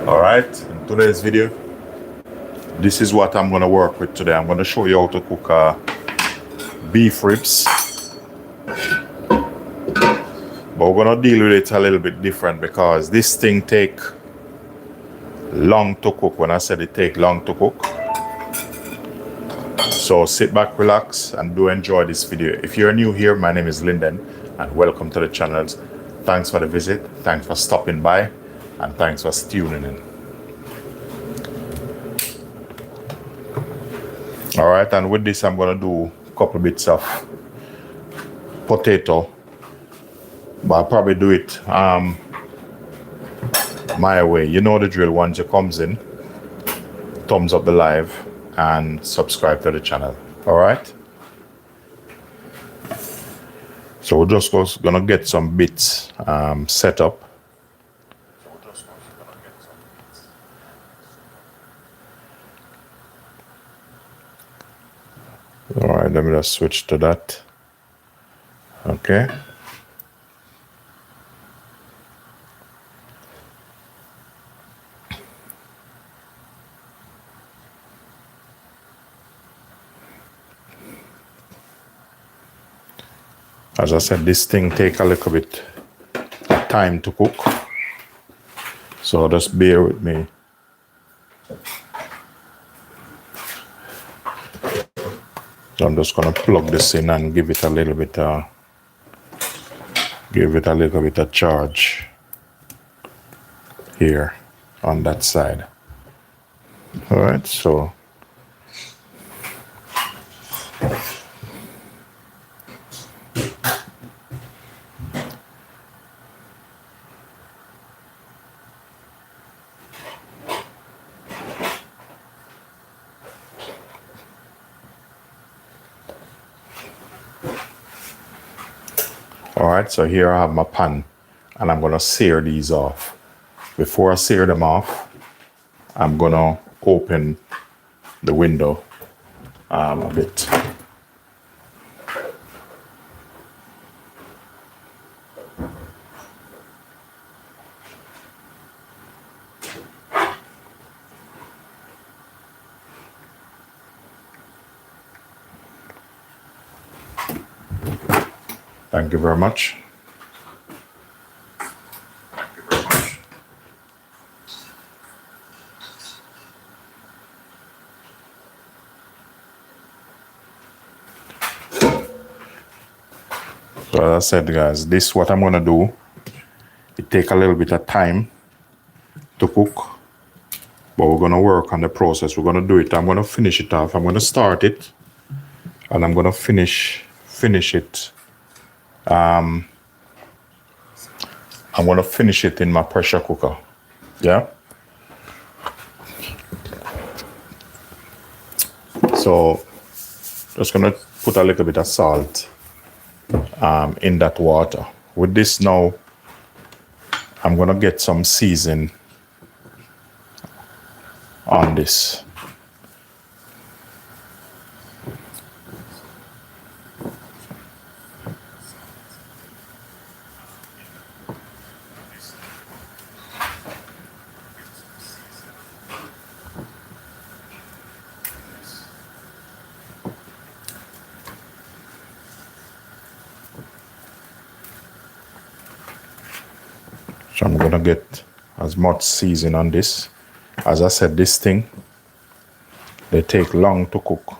Alright, in today's video, this is what I'm going to work with today. I'm going to show you how to cook beef ribs. But we're going to deal with it a little bit different because this thing take long to cook. When I said it take long to cook. So sit back, relax, and do enjoy this video. If you're new here, my name is Linden, and welcome to the channel. Thanks for the visit, thanks for stopping by, and thanks for tuning in. Alright, and with this I'm going to do a couple bits of potato, but I'll probably do it my way. You know the drill. Once it comes in, thumbs up the live and subscribe to the channel. Alright, so we're just gonna get some bits set up. Alright, let me just switch to that. Okay. As I said, this thing take a little bit of time to cook, so just bear with me. So I'm just gonna plug this in and give it a little bit of charge here on that side. All right, so alright, so here I have my pan and I'm gonna sear these off. Before I sear them off, I'm gonna open the window a bit. Thank you very much. So as I said, guys, this is what I'm gonna do. It take a little bit of time to cook, but we're gonna work on the process. We're gonna do it. I'm gonna finish it off. I'm gonna start it, and I'm gonna finish it. I'm gonna finish it in my pressure cooker. Yeah. So just gonna put a little bit of salt in that water. With this now, I'm gonna get some season on this. So I'm gonna get as much season on this. As I said, this thing, they take long to cook,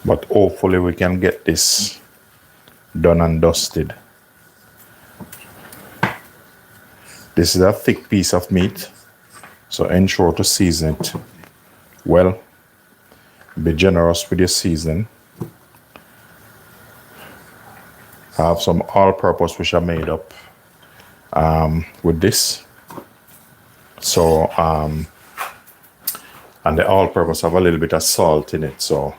but hopefully we can get this done and dusted. This is a thick piece of meat, so ensure to season it well. Be generous with your seasoning. I have some all-purpose which I made up with this. So, and the all-purpose have a little bit of salt in it. So,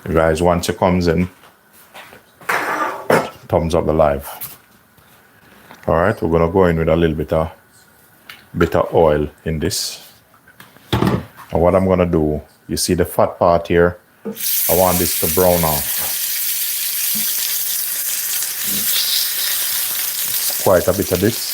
you guys, once it comes in, thumbs up the live. All right, we're gonna go in with a little bit of oil in this. And what I'm gonna do, you see the fat part here? I want this to brown off. Quite a bit of this.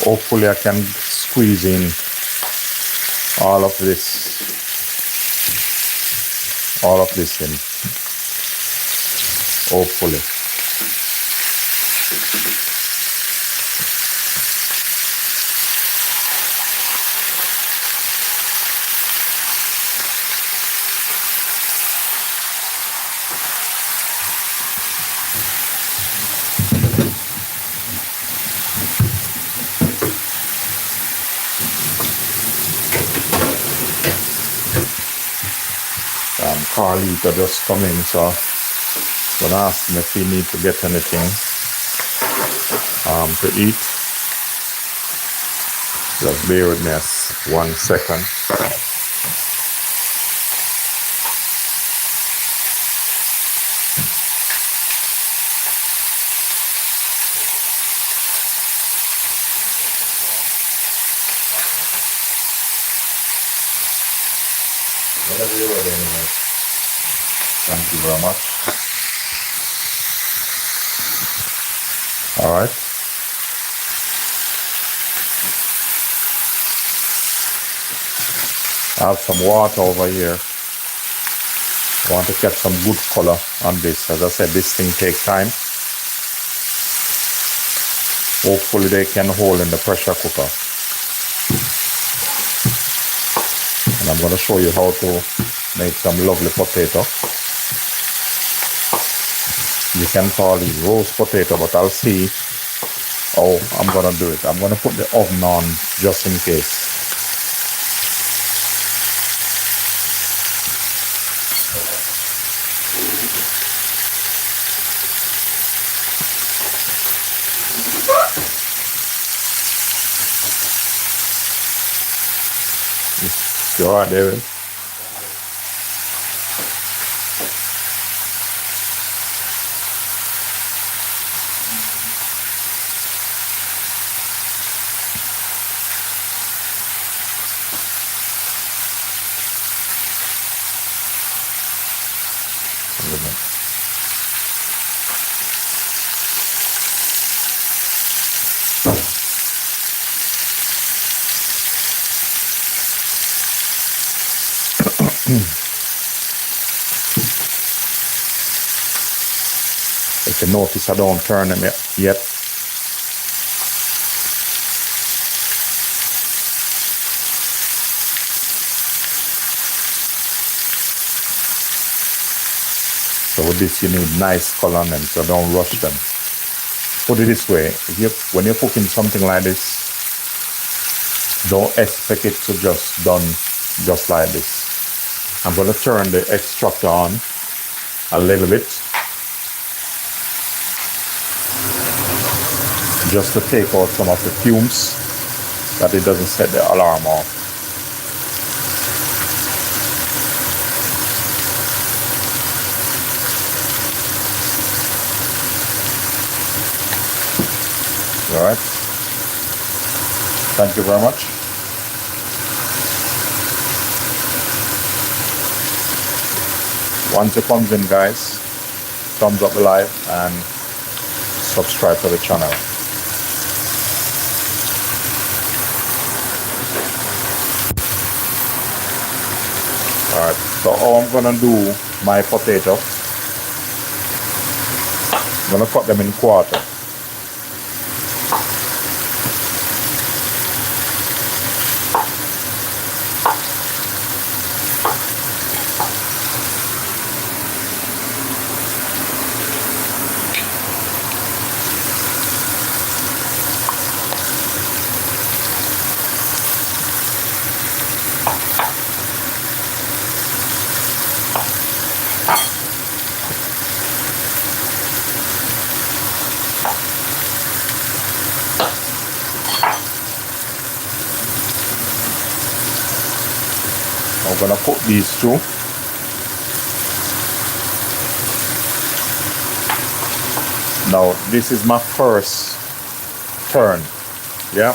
Hopefully I can squeeze in all of this in. Hopefully. Carlito just come in, so I'm gonna ask him if he need to get anything to eat. Just bear with me 1 second. Whatever you're ready anyway. Thank you very much. All right. I have some water over here. I want to get some good color on this. As I said, this thing takes time. Hopefully they can hold in the pressure cooker. And I'm going to show you how to make some lovely potato. You can call it roast potato, but I'll see how I'm going to do it. I'm going to put the oven on just in case. You all right, David? If you notice, I don't turn them yet. So with this, you need nice color on them, so don't rush them. Put it this way: when you're cooking something like this, don't expect it to just done just like this. I'm going to turn the extractor on a little bit, just to take out some of the fumes, that it doesn't set the alarm off. All right. Thank you very much. Once it comes in, guys, thumbs up the live and subscribe to the channel. Alright, so how I'm gonna do my potato, I'm gonna cut them in quarter. I'm gonna put these two Now this is my first turn. Yeah,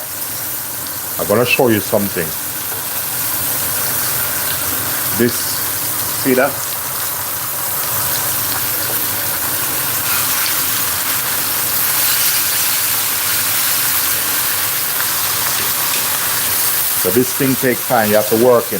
I'm gonna show you something. This, see that? So this thing takes time, you have to work in.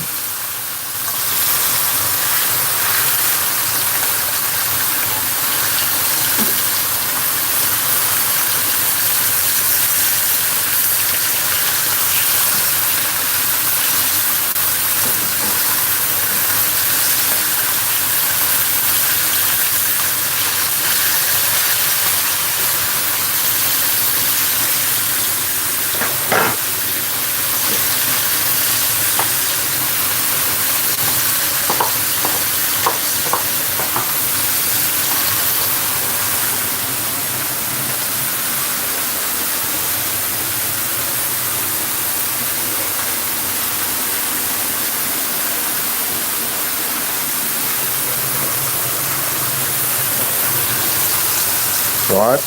Alright.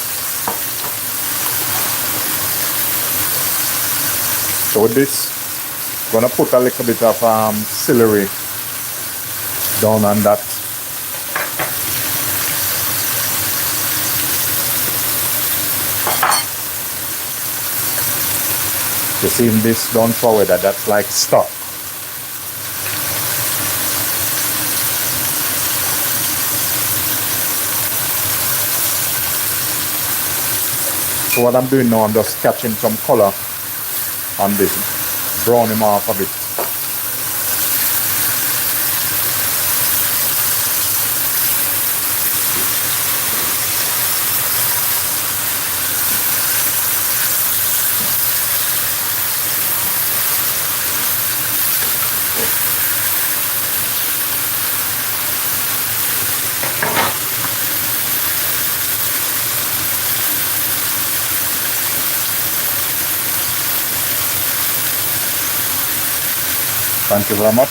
So with this, I'm gonna put a little bit of celery down on that. You see in this, don't throw it, that's like stock. So what I'm doing now, I'm just catching some color on this, brown him off a bit. Thank you very much.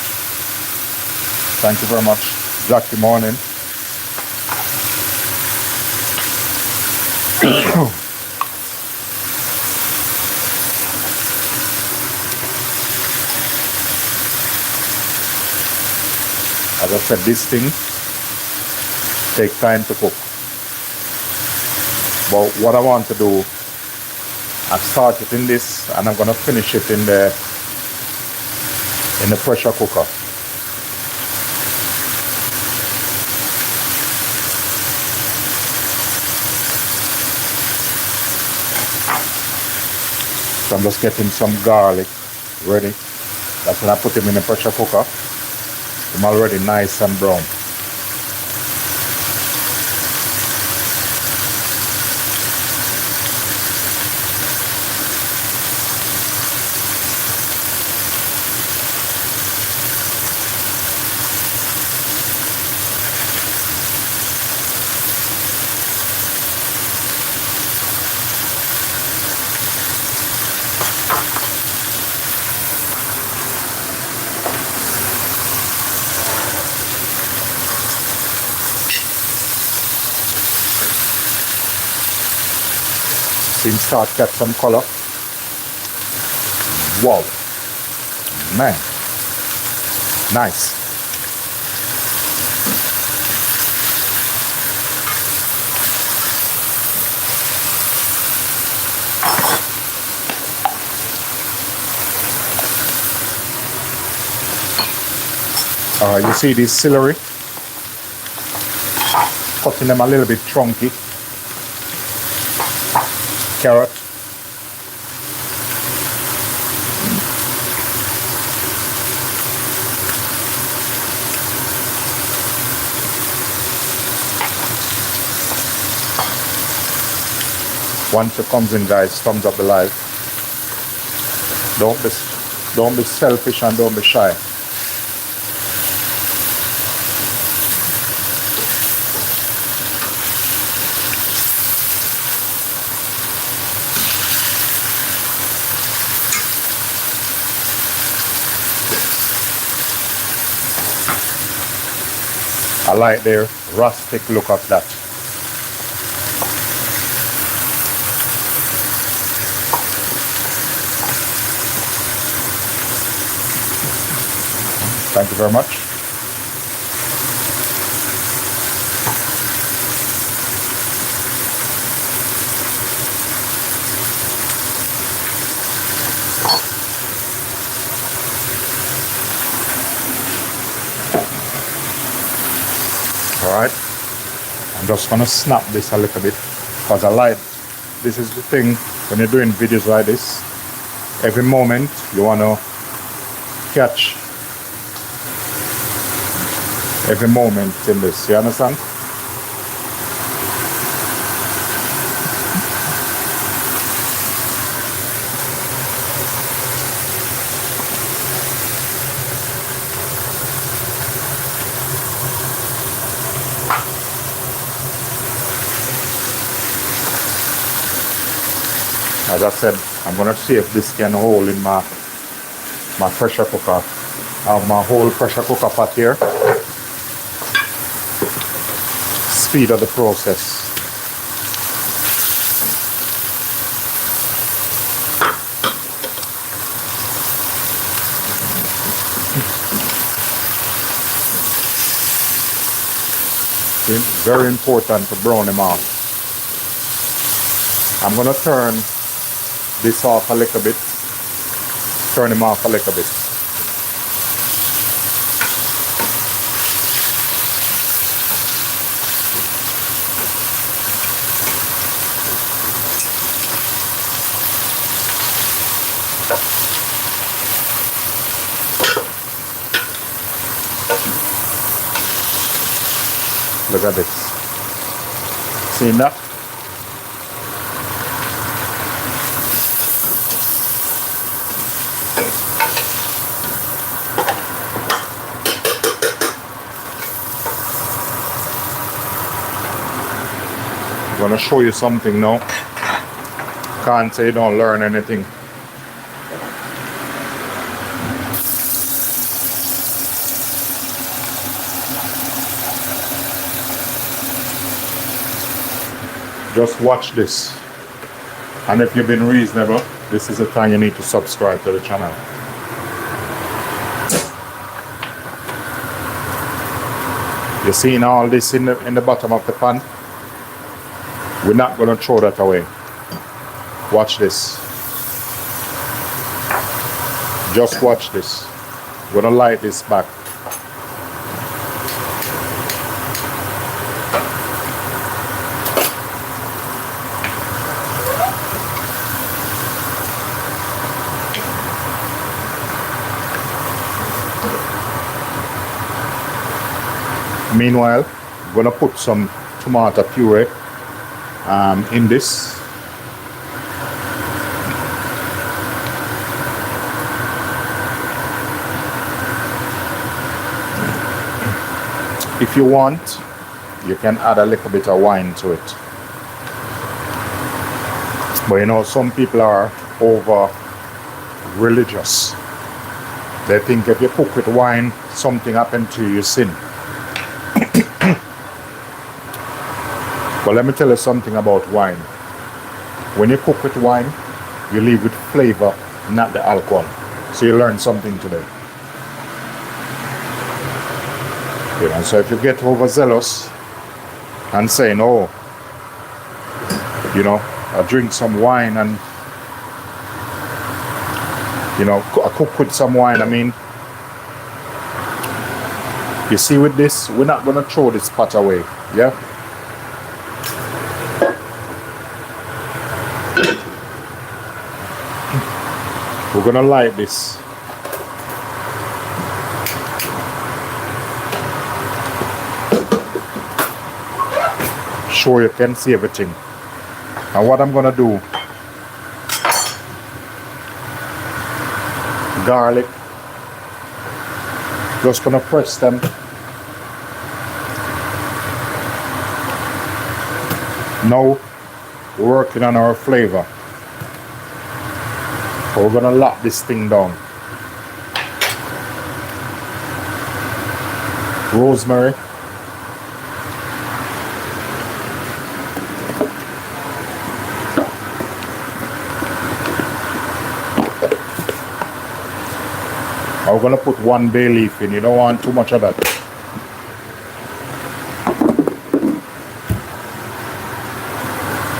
Thank you very much. Jackie morning. As I said, this thing takes time to cook. But what I want to do, I start it in this and I'm going to finish it in the pressure cooker. So I'm just getting some garlic ready. That's when I put them in the pressure cooker. I'm already nice and brown. Start get some color. Wow, man, nice. You see this celery, cutting them a little bit chunky. Carrot. Once it comes in, guys, thumbs up the live. Don't be selfish and don't be shy. I like the rustic look of that. Thank you very much. Alright, I'm just gonna snap this a little bit because I like, this is the thing when you're doing videos like this, every moment you wanna catch every moment in this, you understand? As I said, I'm gonna see if this can hold in my pressure cooker. I have my whole pressure cooker pot here. Speed of the process. Very important to brown them off. I'm gonna turn this off a little bit. Turn them off a little bit. Look at this. See that? I'm gonna show you something now. Can't say you don't learn anything. Just watch this. And if you've been reasonable, this is the time you need to subscribe to the channel. You're seeing all this in the bottom of the pan? We're not going to throw that away. Watch this. Just watch this. We're going to light this back. Meanwhile, I'm going to put some tomato puree in this. If you want, you can add a little bit of wine to it. But you know, some people are over religious. They think if you cook with wine, something happened to you, you sin. But let me tell you something about wine. When you cook with wine, you leave with flavor, not the alcohol. So you learn something today. You know, so if you get overzealous and say, no, you know, I drink some wine and, you know, I cook with some wine, I mean, you see with this, we're not going to throw this pot away, yeah? We're going to light this. Sure you can see everything. And what I'm going to do, garlic, just going to press them. Now we're working on our flavor. We're gonna lock this thing down. Rosemary. We're going to put 1 bay leaf in. You don't want too much of that.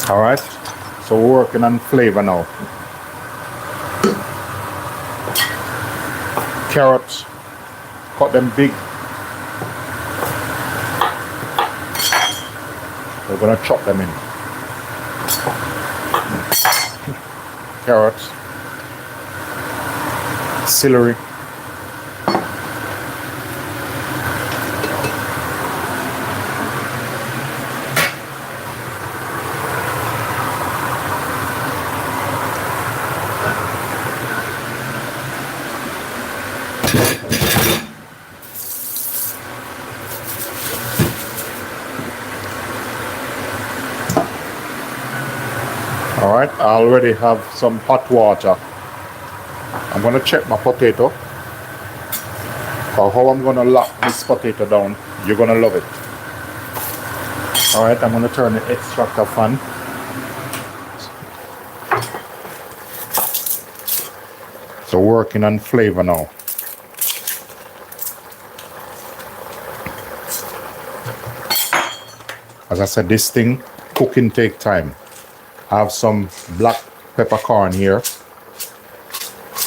All right. So we're working on flavor now. Carrots, cut them big. We're gonna chop them in. Carrots, celery, all right. I already have some hot water. I'm gonna check my potato. Or how I'm gonna lock this potato down, you're gonna love it. All right, I'm gonna turn the extractor fan. So working on flavor now. As I said, this thing, cooking take time. I have some black peppercorn here.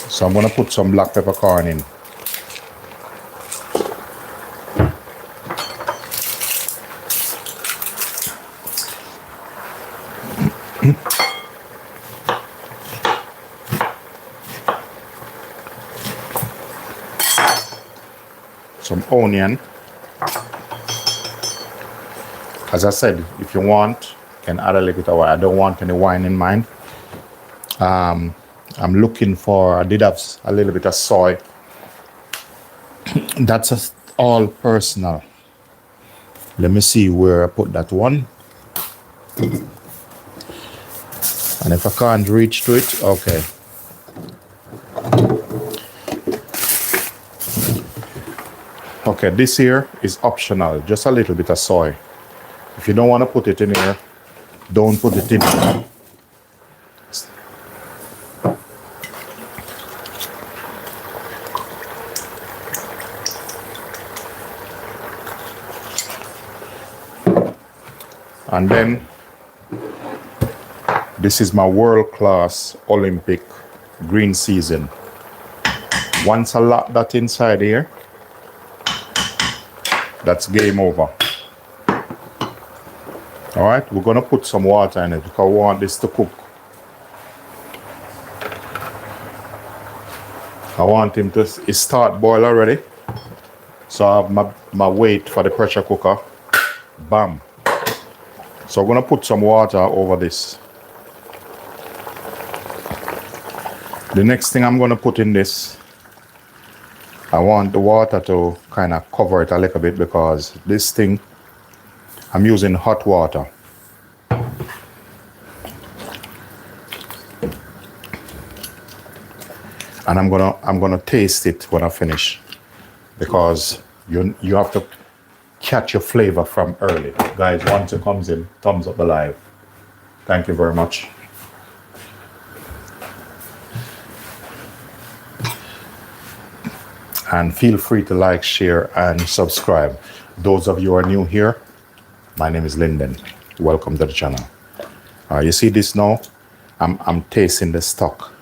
So I'm gonna put some black peppercorn in. Some onion. As I said, if you want, you can add a little bit of wine. I don't want any wine in mine. I'm looking for, I did have a little bit of soy. That's all personal. Let me see where I put that one. And if I can't reach to it, okay. Okay, this here is optional, just a little bit of soy. If you don't want to put it in here, don't put it in here. And then, this is my world-class Olympic green season. Once I lock that inside here, that's game over. All right, we're gonna put some water in it because we want this to cook. I want him to start boil already. So I have my weight for the pressure cooker. Bam. So I'm gonna put some water over this. The next thing I'm gonna put in this, I want the water to kind of cover it a little bit because this thing, I'm using hot water. And I'm gonna taste it when I finish because you have to catch your flavor from early. Guys, once it comes in, thumbs up the live. Thank you very much. And feel free to like, share, and subscribe. Those of you who are new here, my name is Linden. Welcome to the channel. You see this now? I'm tasting the stock.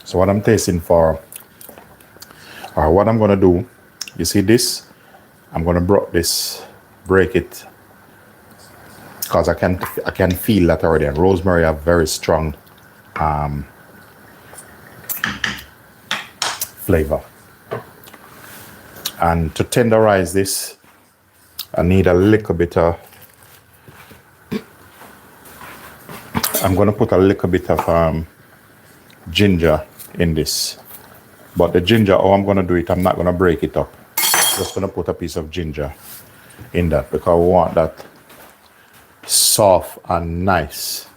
So what I'm tasting for, or what I'm gonna do, you see this? I'm gonna break it, because I can feel that already. And rosemary have very strong flavor. And to tenderize this, I need a little bit of, I'm gonna put a little bit of ginger in this. But the ginger, how I'm gonna do it, I'm not gonna break it up. Just gonna put a piece of ginger in that because we want that soft and nice.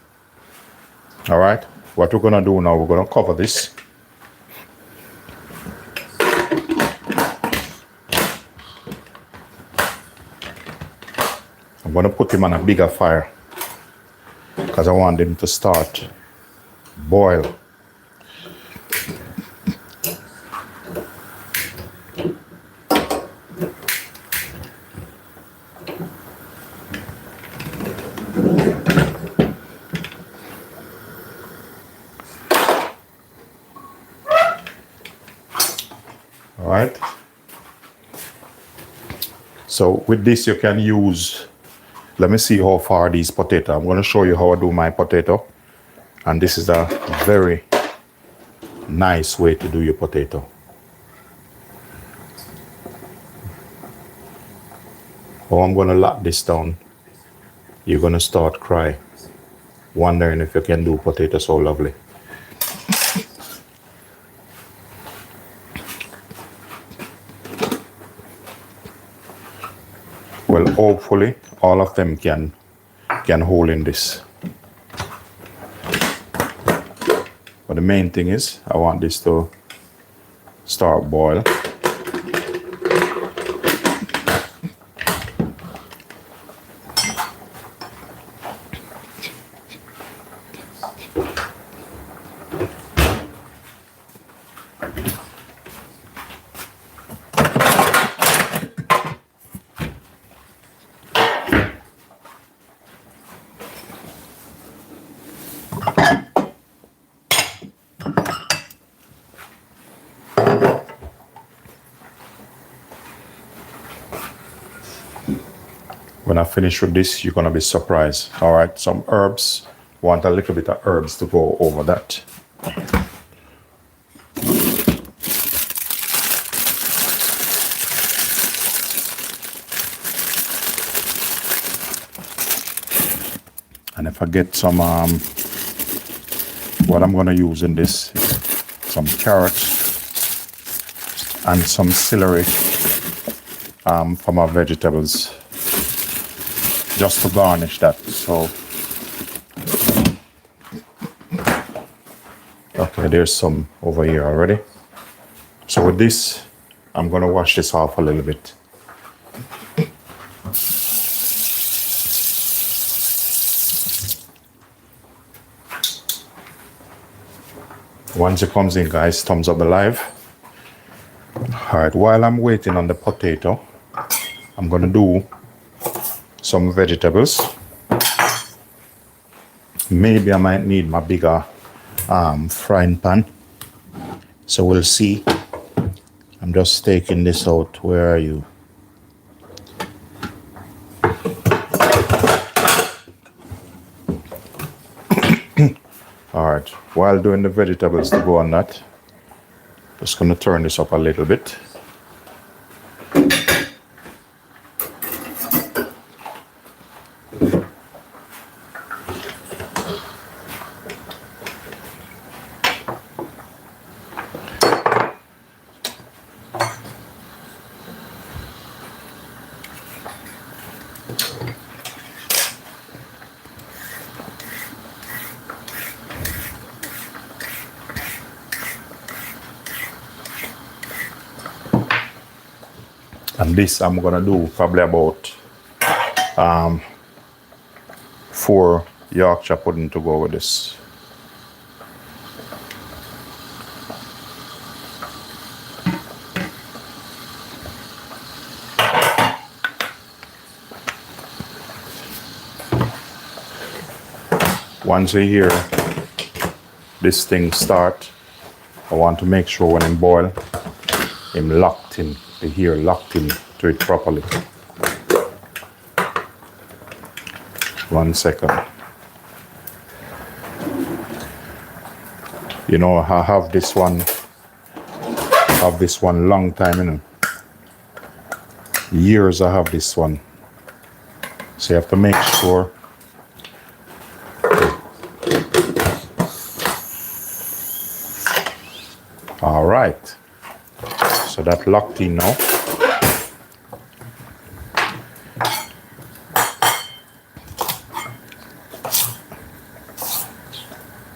All right, what we're gonna do now, we're gonna cover this. I'm gonna put him on a bigger fire because I want him to start boil. All right. So with this you can use, let me see how far these potato. I'm going to show you how I do my potato. And this is a very nice way to do your potato. Oh, I'm going to lock this down. You're going to start cry, wondering if you can do potato so lovely. Well, hopefully all of them can hold in this. But the main thing is I want this to start boil. When I finish with this, you're gonna be surprised. All right, some herbs. Want a little bit of herbs to go over that. And if I get some, what I'm gonna use in this is some carrots and some celery for my vegetables, just to garnish that. So, okay, there's some over here already. So with this, I'm gonna wash this off a little bit. Once it comes in, guys, thumbs up the live. All right, while I'm waiting on the potato, I'm gonna do some vegetables. Maybe I might need my bigger frying pan. So we'll see. I'm just taking this out. Where are you? All right, while doing the vegetables to go on that, just gonna turn this up a little bit. And this I'm gonna do probably about 4 Yorkshire pudding to go with this. Once you hear this thing start, I want to make sure when I'm boil, I'm locked in. The ear locked in to it properly. 1 second. You know, I have this one long time, you know. Years I have this one. So you have to make sure. All right. So that locked in now.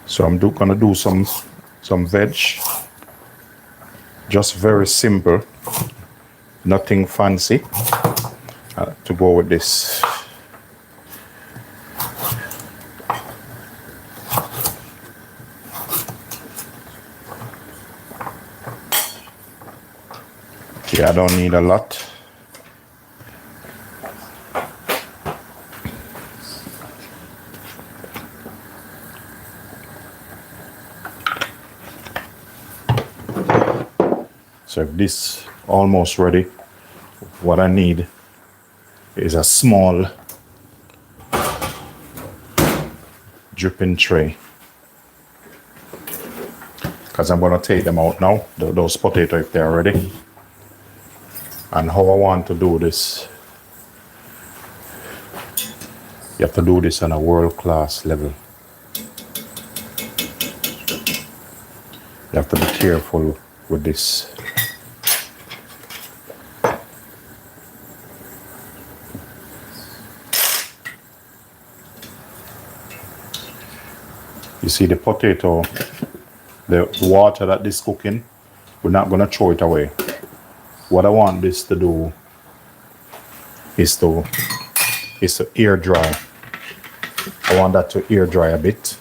So I'm gonna do some veg, just very simple, nothing fancy, to go with this. Yeah, I don't need a lot. So if this almost ready, what I need is a small dripping tray. Because I'm going to take them out now, those potatoes if they're ready. And how I want to do this, you have to do this on a world-class level. You have to be careful with this. You see the potato, the water that this cooking, we're not going to throw it away. What I want this to do is to air dry. I want that to air dry a bit.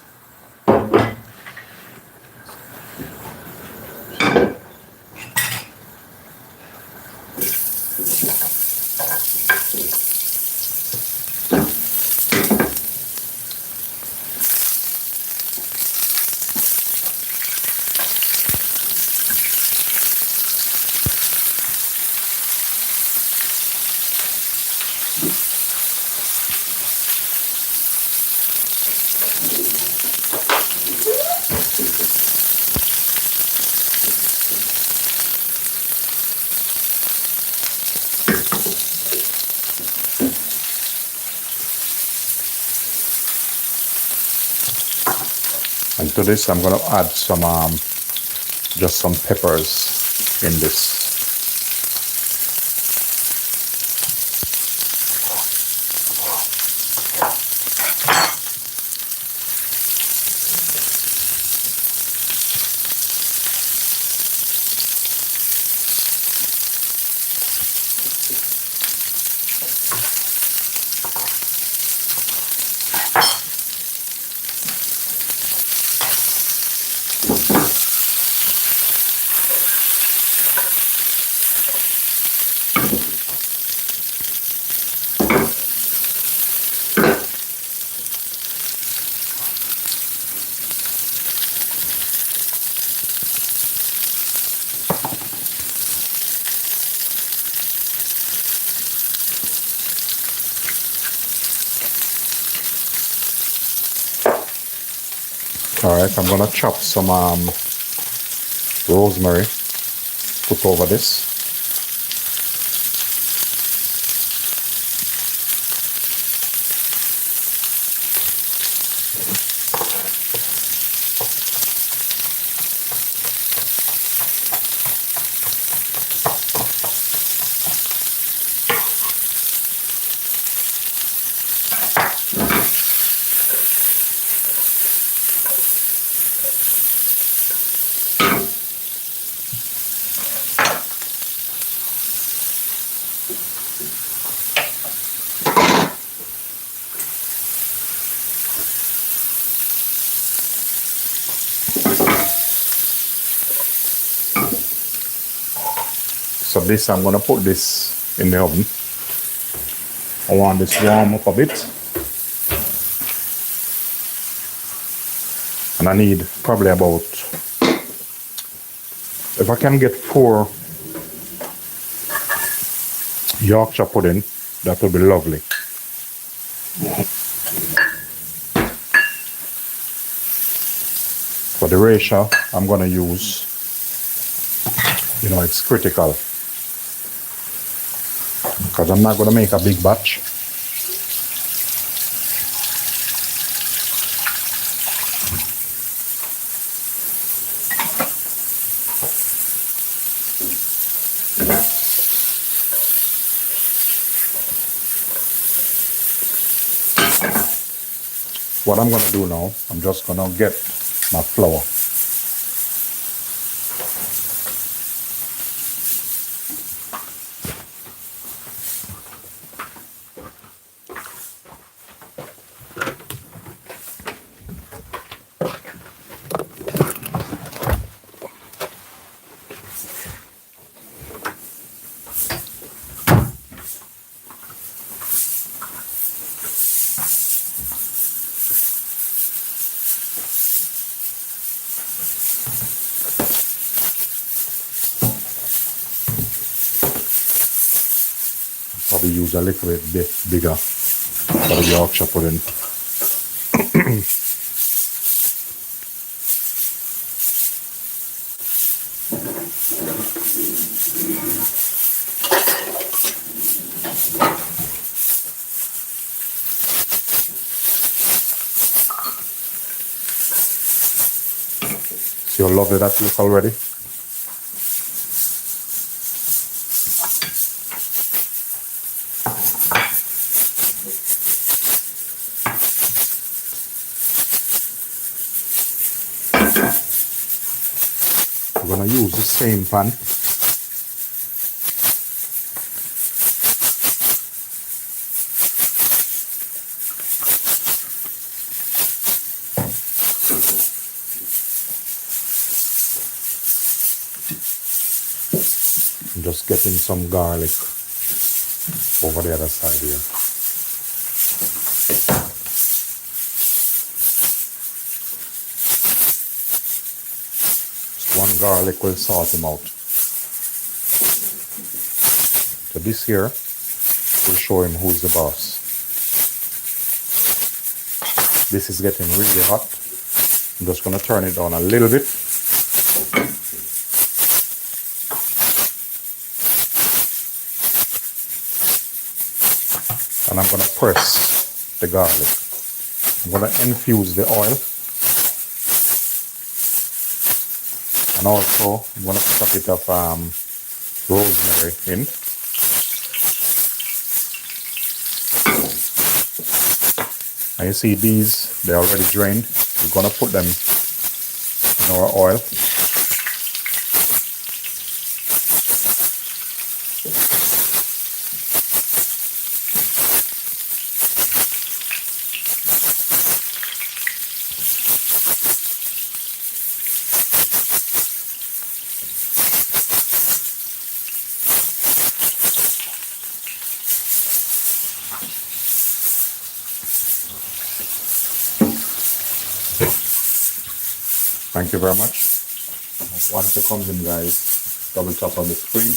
And to this, I'm going to add some, just some peppers in this. Alright, I'm gonna chop some rosemary, put over this. So this, I'm gonna put this in the oven. I want this warm up a bit. And I need probably about, if I can get 4 Yorkshire pudding, that would be lovely. For the ratio I'm gonna use, you know, it's critical. Because I'm not gonna make a big batch. What I'm gonna do now, I'm just gonna get my flour. probably use a little bit bigger for the Yorkshire pudding. See how lovely that looks already? We're going to use the same pan. I'm just getting some garlic over the other side here. One garlic will sort him out. So this here will show him who's the boss. This is getting really hot. I'm just going to turn it down a little bit. And I'm going to press the garlic. I'm going to infuse the oil. And also, I'm going to put a bit of rosemary in. And you see these, they're already drained. We're going to put them in our oil. Thank you very much. Once it comes in, guys, double tap on the screen.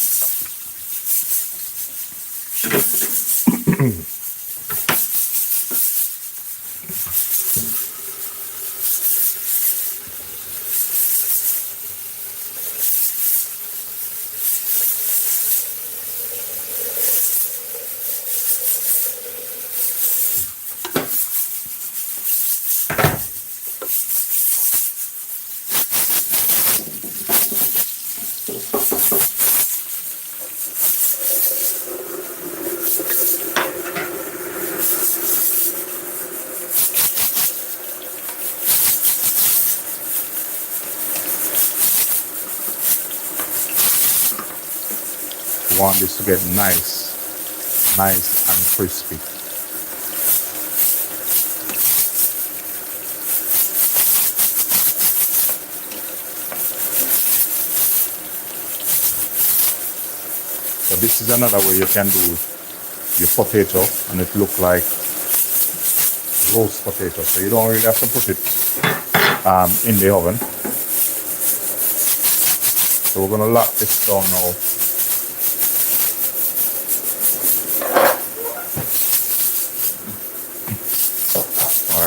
Want this to get nice and crispy. So this is another way you can do your potato, and it look like roast potato. So you don't really have to put it in the oven. So we're gonna lock this down now.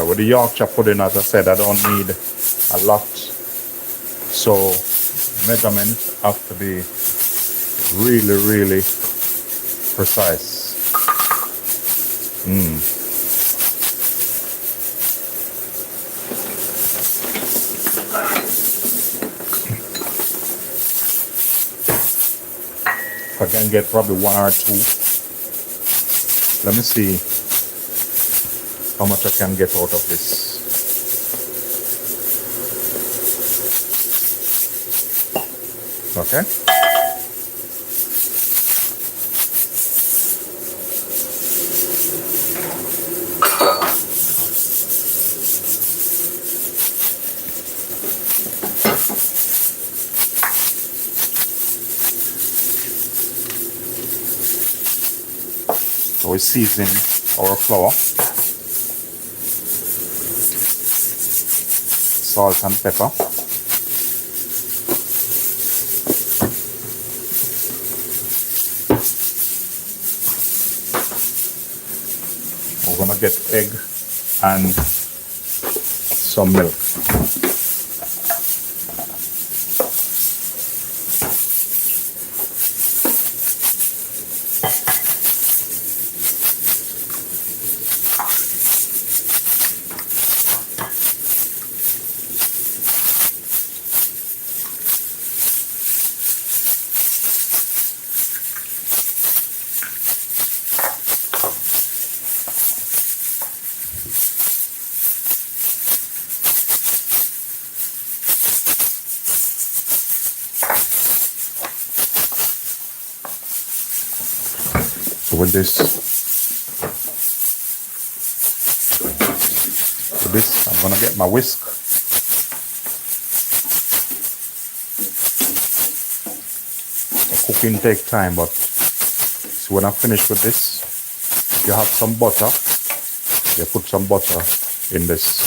With the Yorkshire pudding, as I said, I don't need a lot, so measurements have to be really precise. I can get probably one or two. Let me see how much I can get out of this. Okay. So we season our flour, salt and pepper. gonna get egg and some milk. So with this, I'm gonna get my whisk. The cooking take time, but so when I'm finished with this, if you have some butter, you put some butter in this.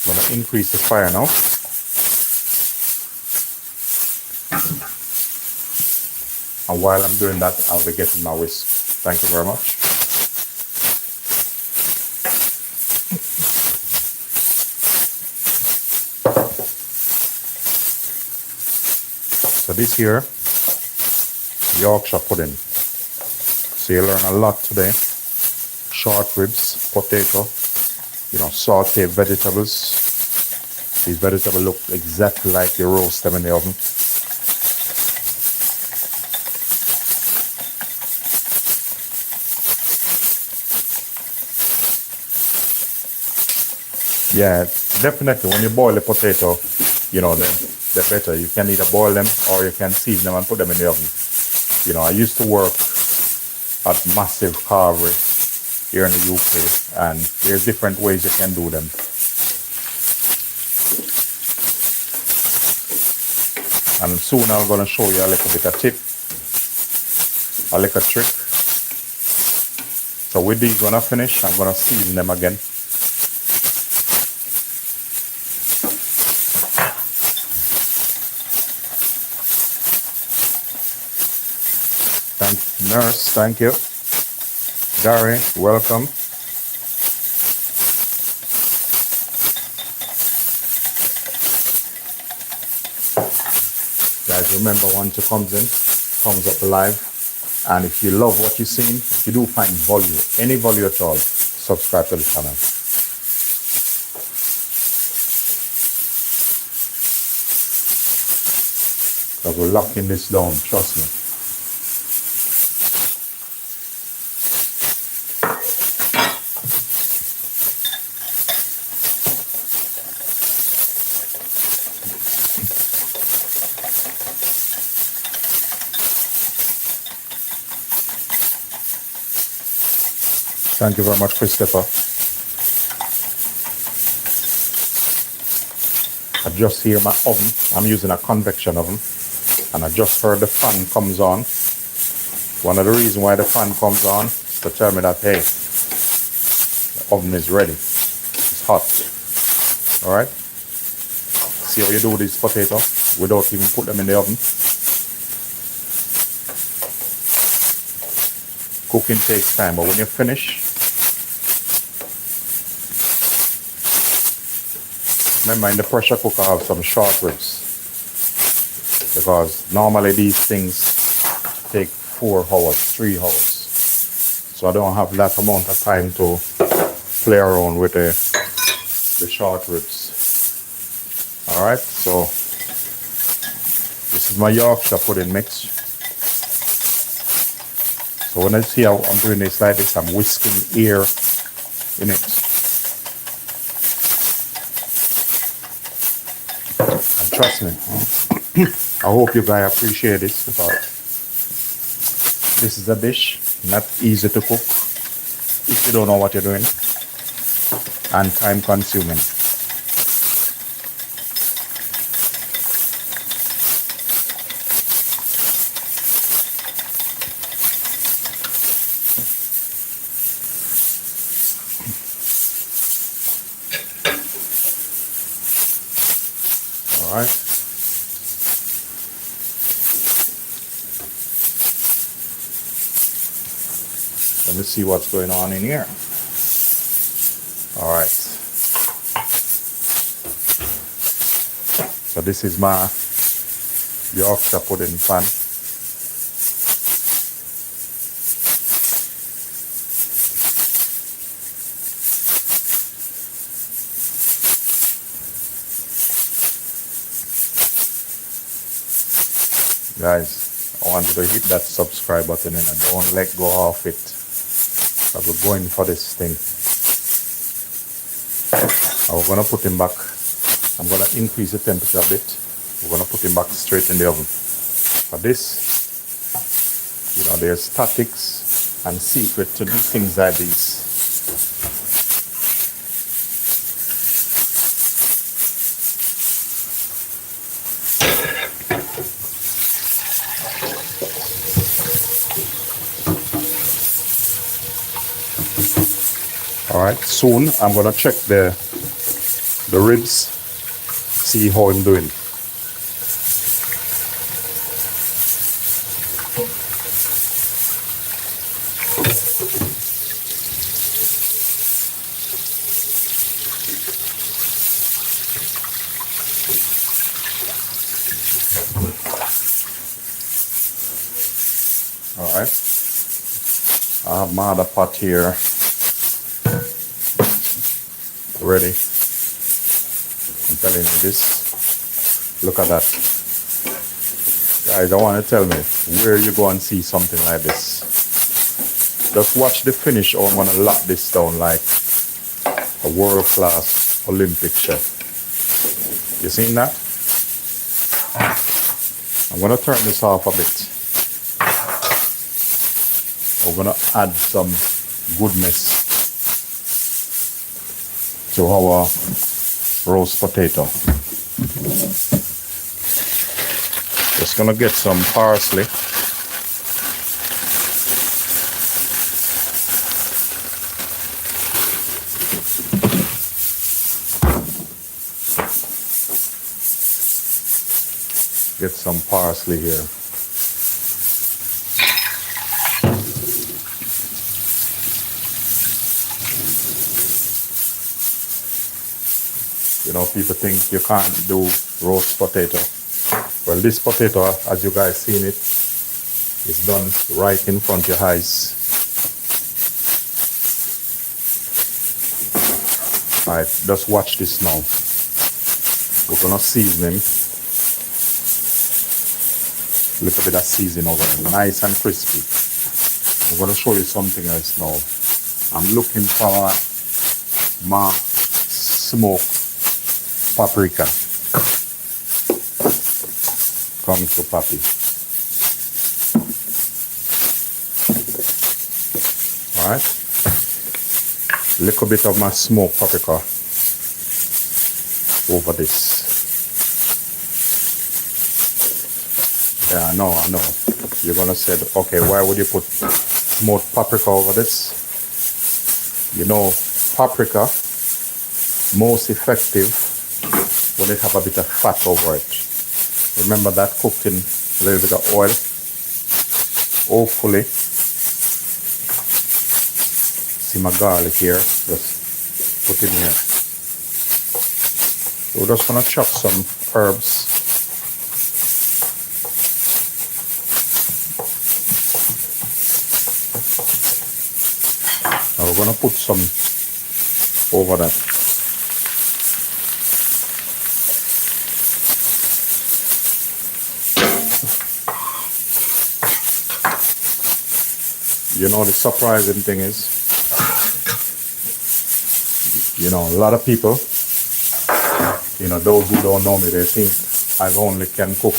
I'm gonna increase the fire now. And while I'm doing that, I'll be getting my whisk. Thank you very much. So this here, Yorkshire pudding. So you learn a lot today. Short ribs, potato, sauteed vegetables. These vegetables look exactly like you roast them in the oven. Yeah, definitely when you boil the potato, they're better. You can either boil them or you can season them and put them in the oven. I used to work at massive carvery here in the UK, and there's different ways you can do them. And soon I'm going to show you a little bit of tip, a little trick. So with these, when I finish, I'm going to season them again. Nurse, thank you. Gary, welcome. Guys, remember, once it comes in, thumbs up live. And if you love what you've seen, if you do find value, any value at all, subscribe to the channel. Because we're locking this down, trust me. Thank you very much, Christopher. I just hear my oven. I'm using a convection oven. And I just heard the fan comes on. One of the reasons why the fan comes on is to tell me that, hey, the oven is ready. It's hot. Alright? See how you do this potato without even put them in the oven. Cooking takes time, but when you finish, remember, in the pressure cooker I have some short ribs, because normally these things take 4 hours, 3 hours. So I don't have that amount of time to play around with the short ribs. Alright, so this is my Yorkshire pudding mix. So when I see how I'm doing this like this, I'm whisking air in it. And trust me, I hope you guys appreciate this, because this is a dish not easy to cook if you don't know what you're doing, and time consuming. Alright. Let me see what's going on in here. All right. So this is my Yorkshire pudding pan. Guys, I want you to hit that subscribe button and don't let go of it. So we're going for this thing. We're gonna put him back. I'm gonna increase the temperature a bit. We're gonna put him back straight in the oven. For this, you know, there's tactics and secret to do things like these. All right, soon I'm gonna check the ribs, see how I'm doing. All right, I have my other pot here ready. I'm telling you this. Look at that. Guys, I want to tell me where you go and see something like this. Just watch the finish, or I'm going to lock this down like a world-class Olympic chef. You seen that? I'm going to turn this off a bit. We're going to add some goodness to our roast potato. Just gonna get some parsley. Get some parsley here. You know, people think you can't do roast potato. Well, this potato, as you guys seen it, is done right in front of your eyes. Alright, just watch this now. We're gonna season him. A little bit of seasoning over him, nice and crispy. I'm gonna show you something else now. I'm looking for my smoked paprika. Come to papi. Alright. Little bit of my smoked paprika over this. Yeah, I know. You're gonna say, okay, why would you put smoked paprika over this? You know, paprika most effective when it have a bit of fat over it. Remember that cooked in a little bit of oil. Hopefully, see my garlic here, just put in here. So we're just gonna chop some herbs. Now we're gonna put some over that. You know, the surprising thing is, you know, a lot of people, you know, those who don't know me, they think I only can cook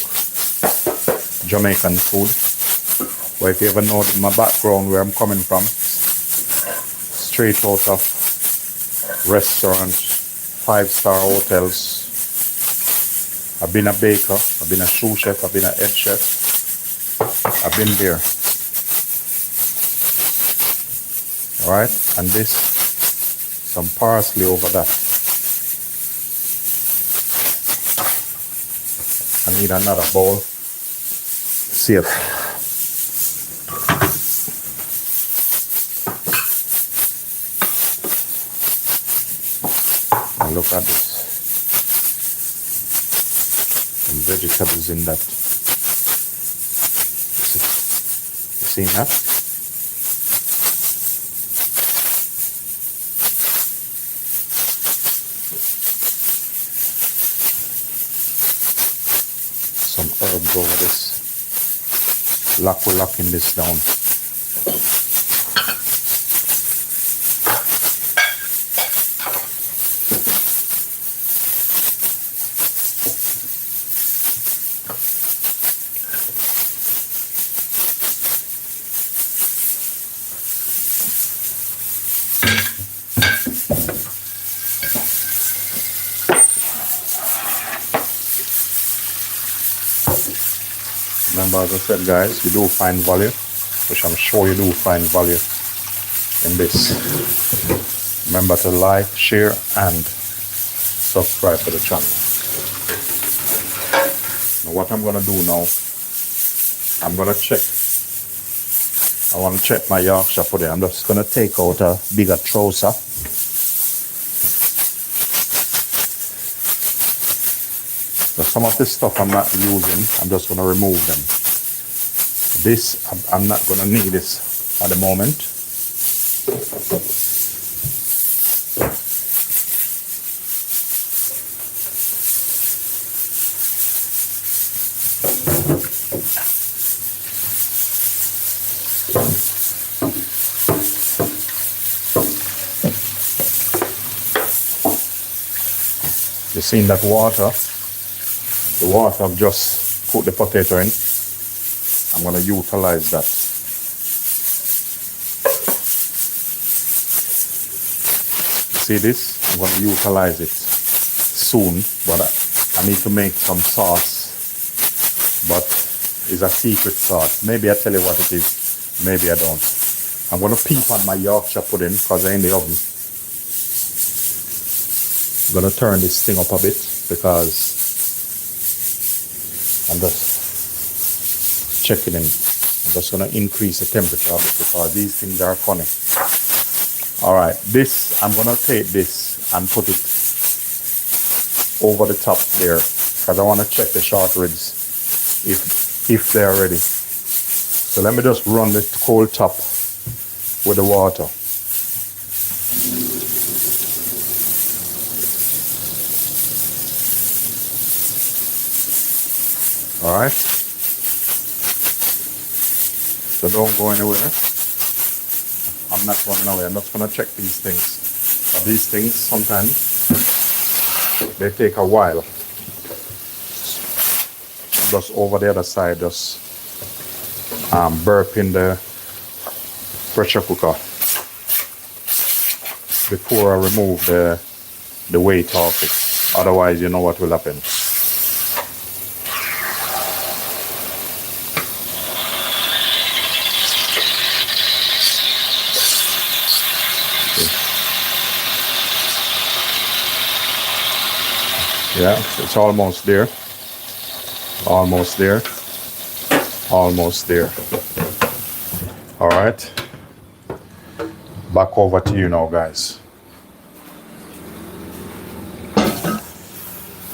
Jamaican food. But if you ever know my background, where I'm coming from, straight out of restaurants, 5-star hotels. I've been a baker, I've been a sous chef, I've been a head chef. I've been there. Alright, and this, some parsley over that. I need another bowl. See it. at this. Some vegetables in that. You see that? Some herbs over this. We're locking this down. Remember, as I said, guys, you do find value, which I'm sure you do find value in this. Remember to like, share, and subscribe to the channel. Now, what I'm going to do now, I'm going to check. I want to check my Yorkshire pudding. I'm just going to take out a bigger trouser. So some of this stuff I'm not using, I'm just going to remove them. This, I'm not going to need this at the moment. You seen that water? The water I've just put the potato in. I'm going to utilize that. See this? I'm going to utilize it soon, but I need to make some sauce. But it's a secret sauce. Maybe I tell you what it is, maybe I don't. I'm going to peep on my Yorkshire pudding because they're in the oven. I'm going to turn this thing up a bit because I'm just checking in. I'm just going to increase the temperature a bit because these things are funny. Alright, this, I'm going to take this and put it over the top there because I want to check the short ribs if they're ready. So let me just run the cold top with the water. Alright, so don't go anywhere. I'm not running away. I'm just going to check these things. But these things sometimes they take a while. Just over the other side, just burp in the pressure cooker before I remove the weight off it. Otherwise, you know what will happen. Yeah, it's almost there. Almost there. Almost there. All right. Back over to you now, guys.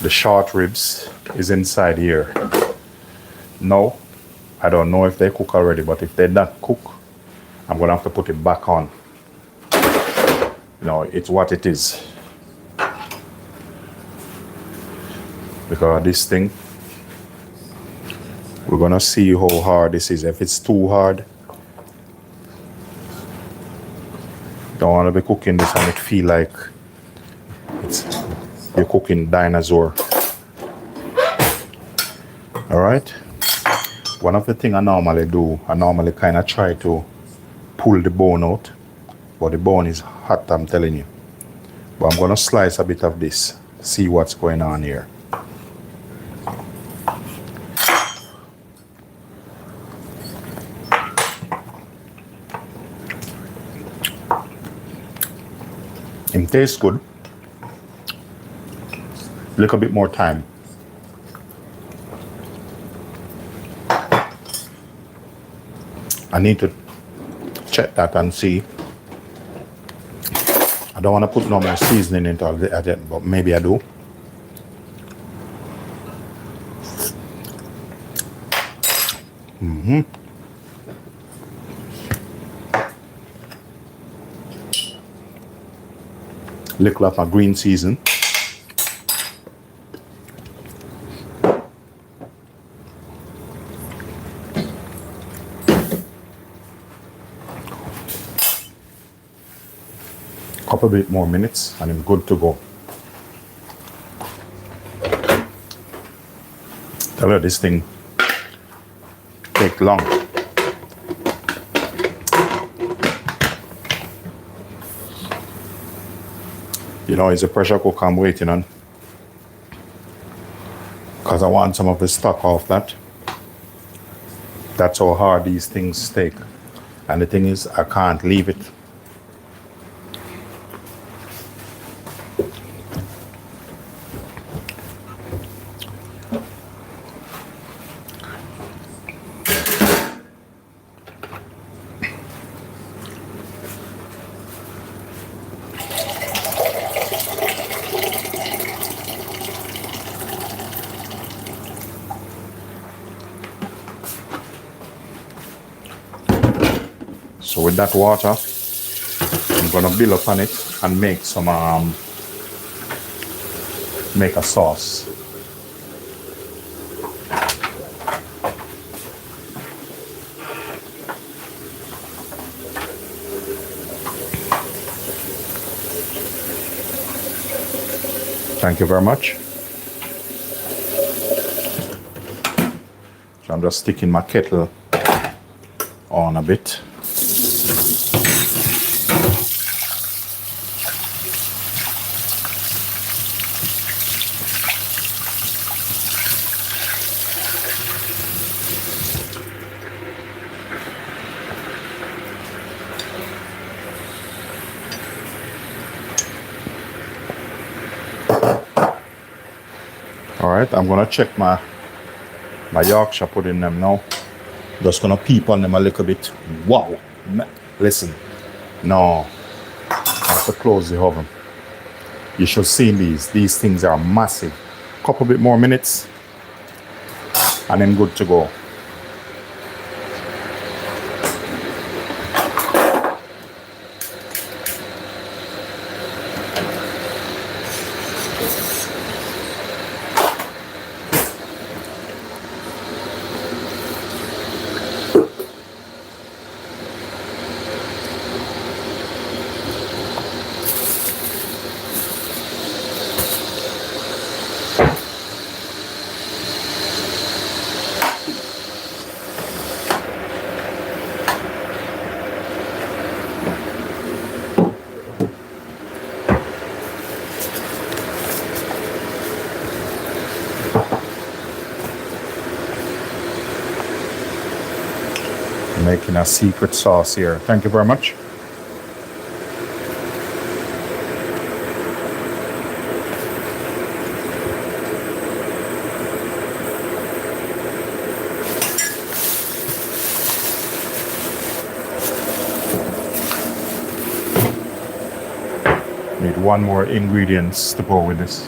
The short ribs is inside here. No, I don't know if they cook already, but if they not cook, I'm gonna have to put it back on. You know, it's what it is. Because this thing, we're gonna see how hard this is. If it's too hard, don't want to be cooking this and it feel like you're cooking dinosaur. All right. One of the things I normally do, I normally kind of try to pull the bone out, but the bone is hot, I'm telling you. But I'm gonna slice a bit of this, see what's going on here. It tastes good. A little bit more time. I need to check that and see I don't want to put no more seasoning into it, but maybe I do. Little of my green season. Couple bit more minutes and I'm good to go. Tell you, this thing take long. You know, it's a pressure cooker I'm waiting on, because I want some of the stock off that. That's how hard these things take. And the thing is, I can't leave it. So with that water, I'm gonna build up on it and make some make a sauce. Thank you very much. So I'm just sticking my kettle on a bit. All right, I'm gonna check my Yorkshire pudding them now. Just gonna peep on them a little bit. Wow, listen, no, I have to close the oven. You should see these things are massive. Couple bit more minutes and I'm good to go. Making a secret sauce here. Thank you very much. Need one more ingredients to go with this.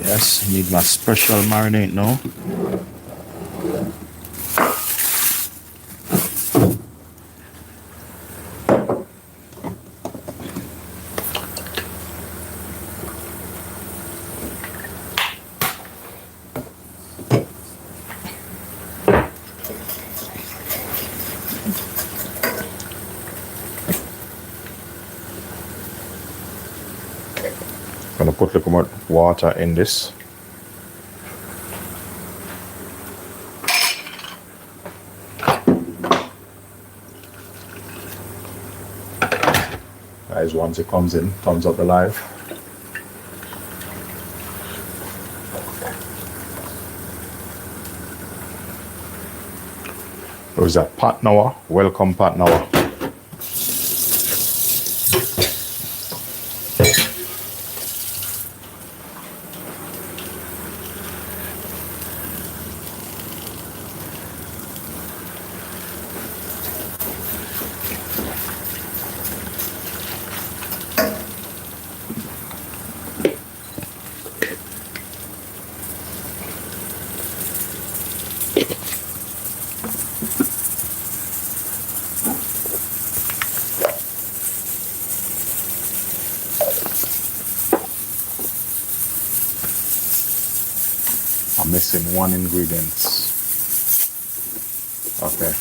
Yes, need my special marinade now. Gonna put a little more water in this. Guys, once it comes in, turns up the live. Who's that? Pat Noah. Welcome, Pat Noah. I'm missing one ingredient. Okay.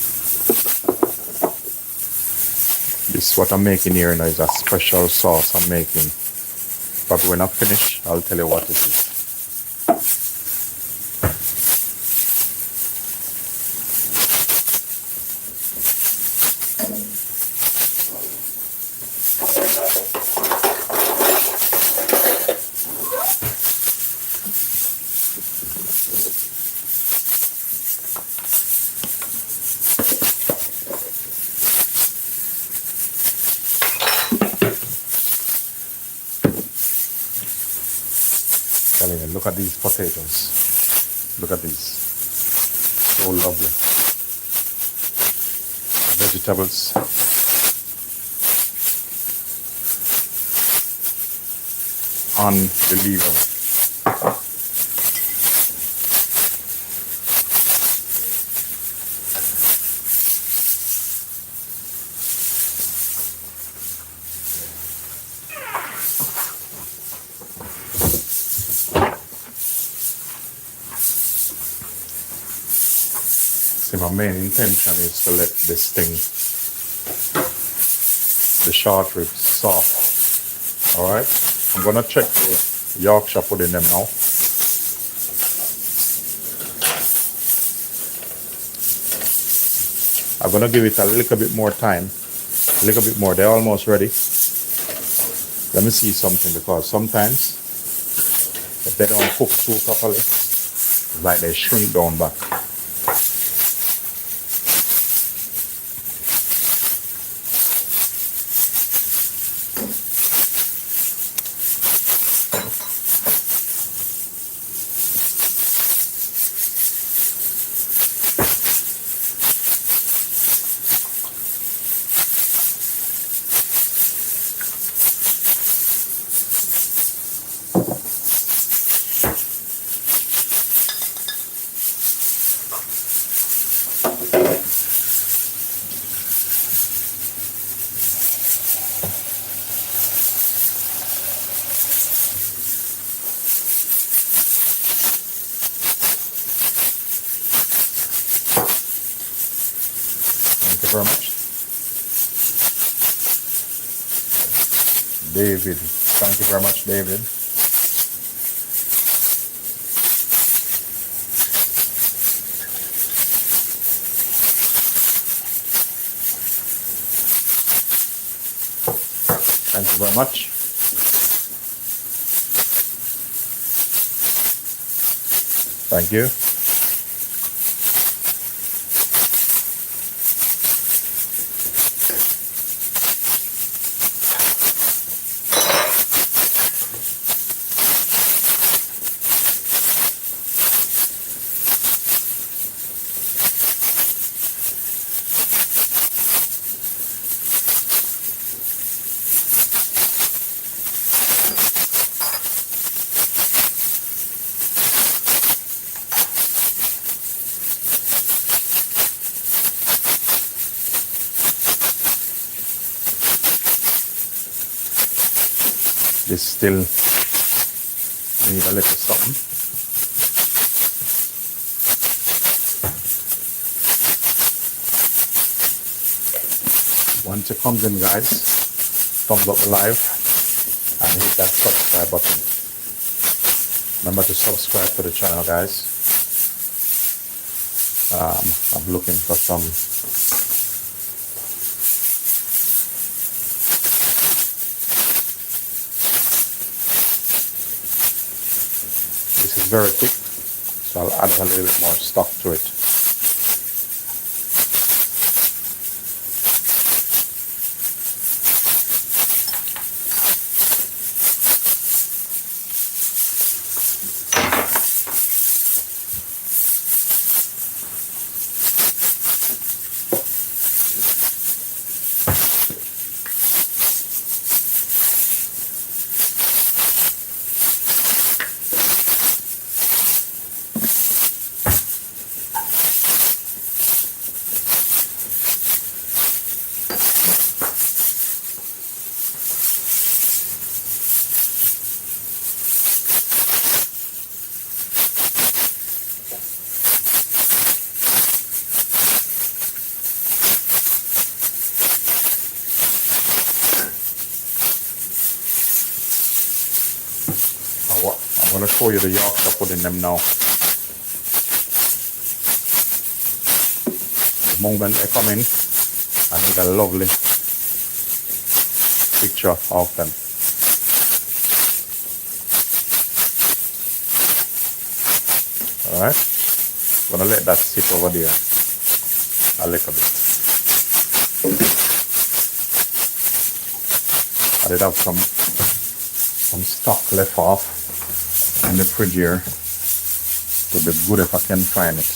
This what I'm making here now is a special sauce I'm making. But when I'm finished, I'll tell you what it is. Look at these potatoes. Look at these. So lovely. Vegetables. Unbelievable. See, my main intention is to let this thing, the short ribs, soft. Alright? I'm gonna check the Yorkshire pudding them now. I'm gonna give it a little bit more time. A little bit more. They're almost ready. Let me see something, because sometimes if they don't cook too properly, it's like they shrink down back. Thank you very much. David. Thank you very much, David. Thank you very much. Thank you. This still need a little something. Once it comes in, guys, thumbs up the live and hit that subscribe button. Remember to subscribe to the channel, guys. I'm looking for some this is very thick, so I'll add a little bit more stock to it. I'm going to show you the Yorkshire pudding them now. The moment they come in, I need a lovely picture of them. Alright, I'm going to let that sit over there a little bit. I did have some stock left off in the fridge here. Would be good if I can find it.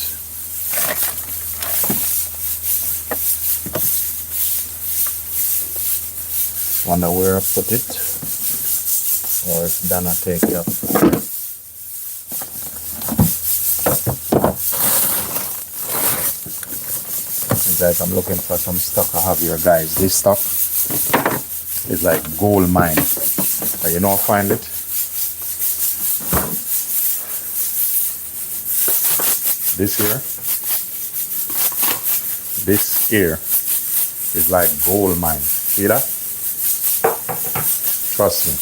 Wonder where I put it, or if Dana take it up. Guys, I'm looking for some stock I have here, guys. This stock is like gold mine. But you know, I find it. This here is like gold mine. See that? Trust me.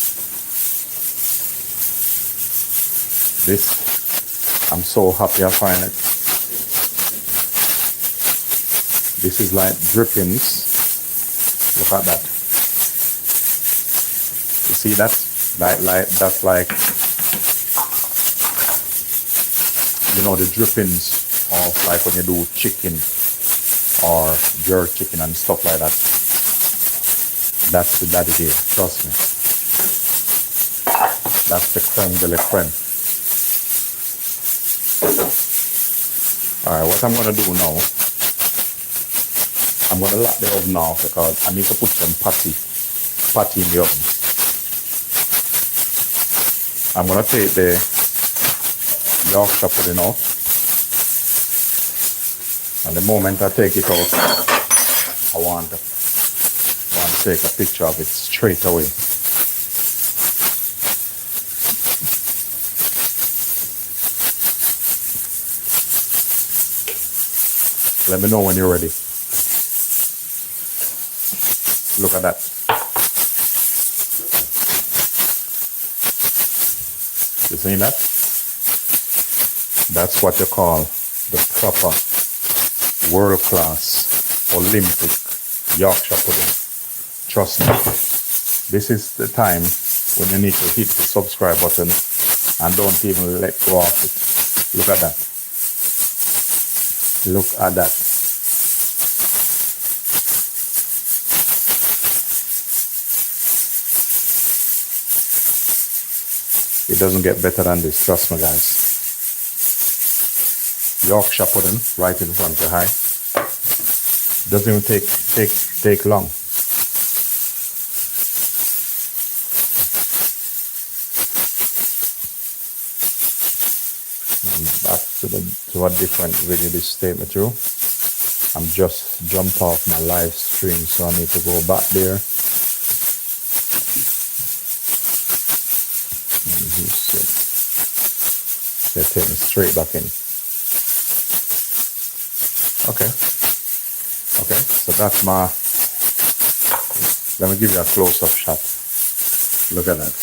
This, I'm so happy I find it. This is like drippings. Look at that. You see that? That's like, you know, the drippings of like when you do chicken or jerk chicken and stuff like that. That's the daddy here, trust me. That's the creme de la creme. Alright, what I'm gonna do now, I'm gonna lock the oven off because I need to put some patty in the oven. I'm gonna take the Yorkshire pudding out, and the moment I take it out, I want to take a picture of it straight away. Let me know when you're ready. Look at that. You see that? That's what you call the proper world-class Olympic Yorkshire pudding. Trust me. This is the time when you need to hit the subscribe button and don't even let go of it. Look at that. Look at that. It doesn't get better than this, trust me, guys. Yorkshire pudding right in front of your eye. Doesn't even take long. And back to a different video this statement through. I'm just jumped off my live stream, so I need to go back there. take me straight back in. Okay. Okay, so that's my, let me give you a close-up shot. Look at that.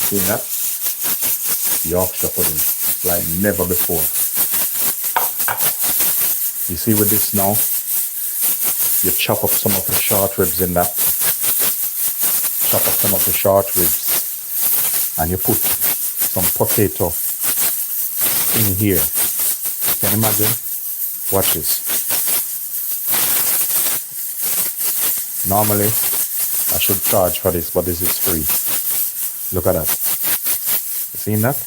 See that? Yorkshire pudding, like never before. You see with this now, you chop up some of the short ribs in that. Chop up some of the short ribs. And you put some potato in here. Can you imagine? Watch this. Normally, I should charge for this, but this is free. Look at that. You seen that?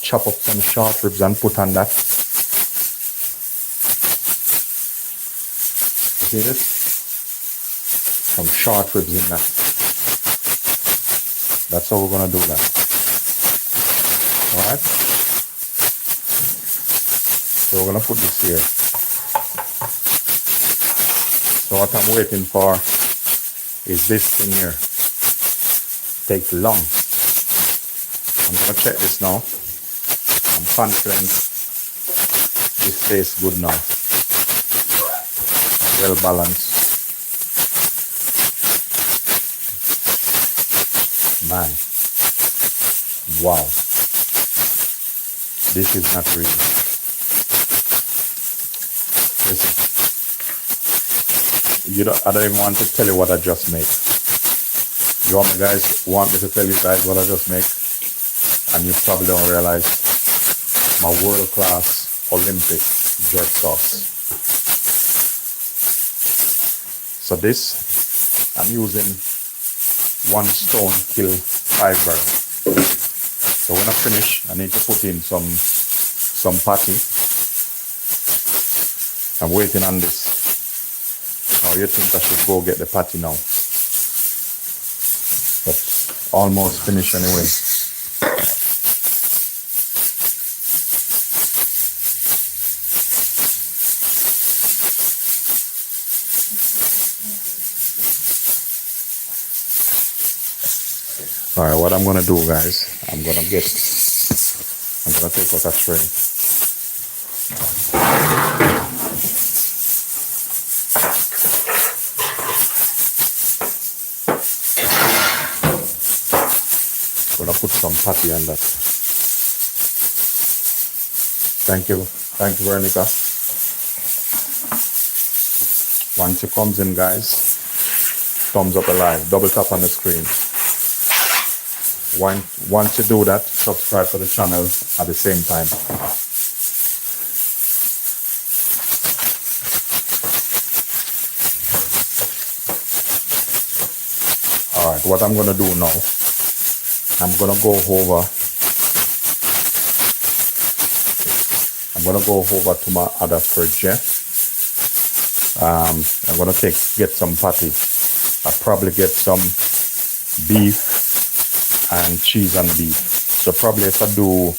Chop up some short ribs and put on that. You see this? Some short ribs in that. That's how we're gonna do that. Alright? So we're gonna put this here. So what I'm waiting for is this thing here. Takes long. I'm gonna check this now. I'm confident this tastes good now. Well balanced. Man. Wow. This is not real. Listen. I don't even want to tell you what I just made. You want me to tell you guys what I just made? And you probably don't realize my world-class Olympic jerk sauce. So this, I'm using 1 stone kill 5 birds. So when I finish, I need to put in some patty. I'm waiting on this. How you think I should go get the patty now? But almost finished anyway. Alright, what I'm gonna do, guys, I'm gonna take out a tray. Gonna put some patty on that. Thank you, Veronica. Once it comes in, guys, thumbs up alive, double tap on the screen. Once you do that, subscribe to the channel at the same time. Alright, what I'm gonna do now, I'm gonna go over to my other fridge, yeah? I'm gonna get some patty. I'll probably get some beef and cheese and beef. So probably if I do,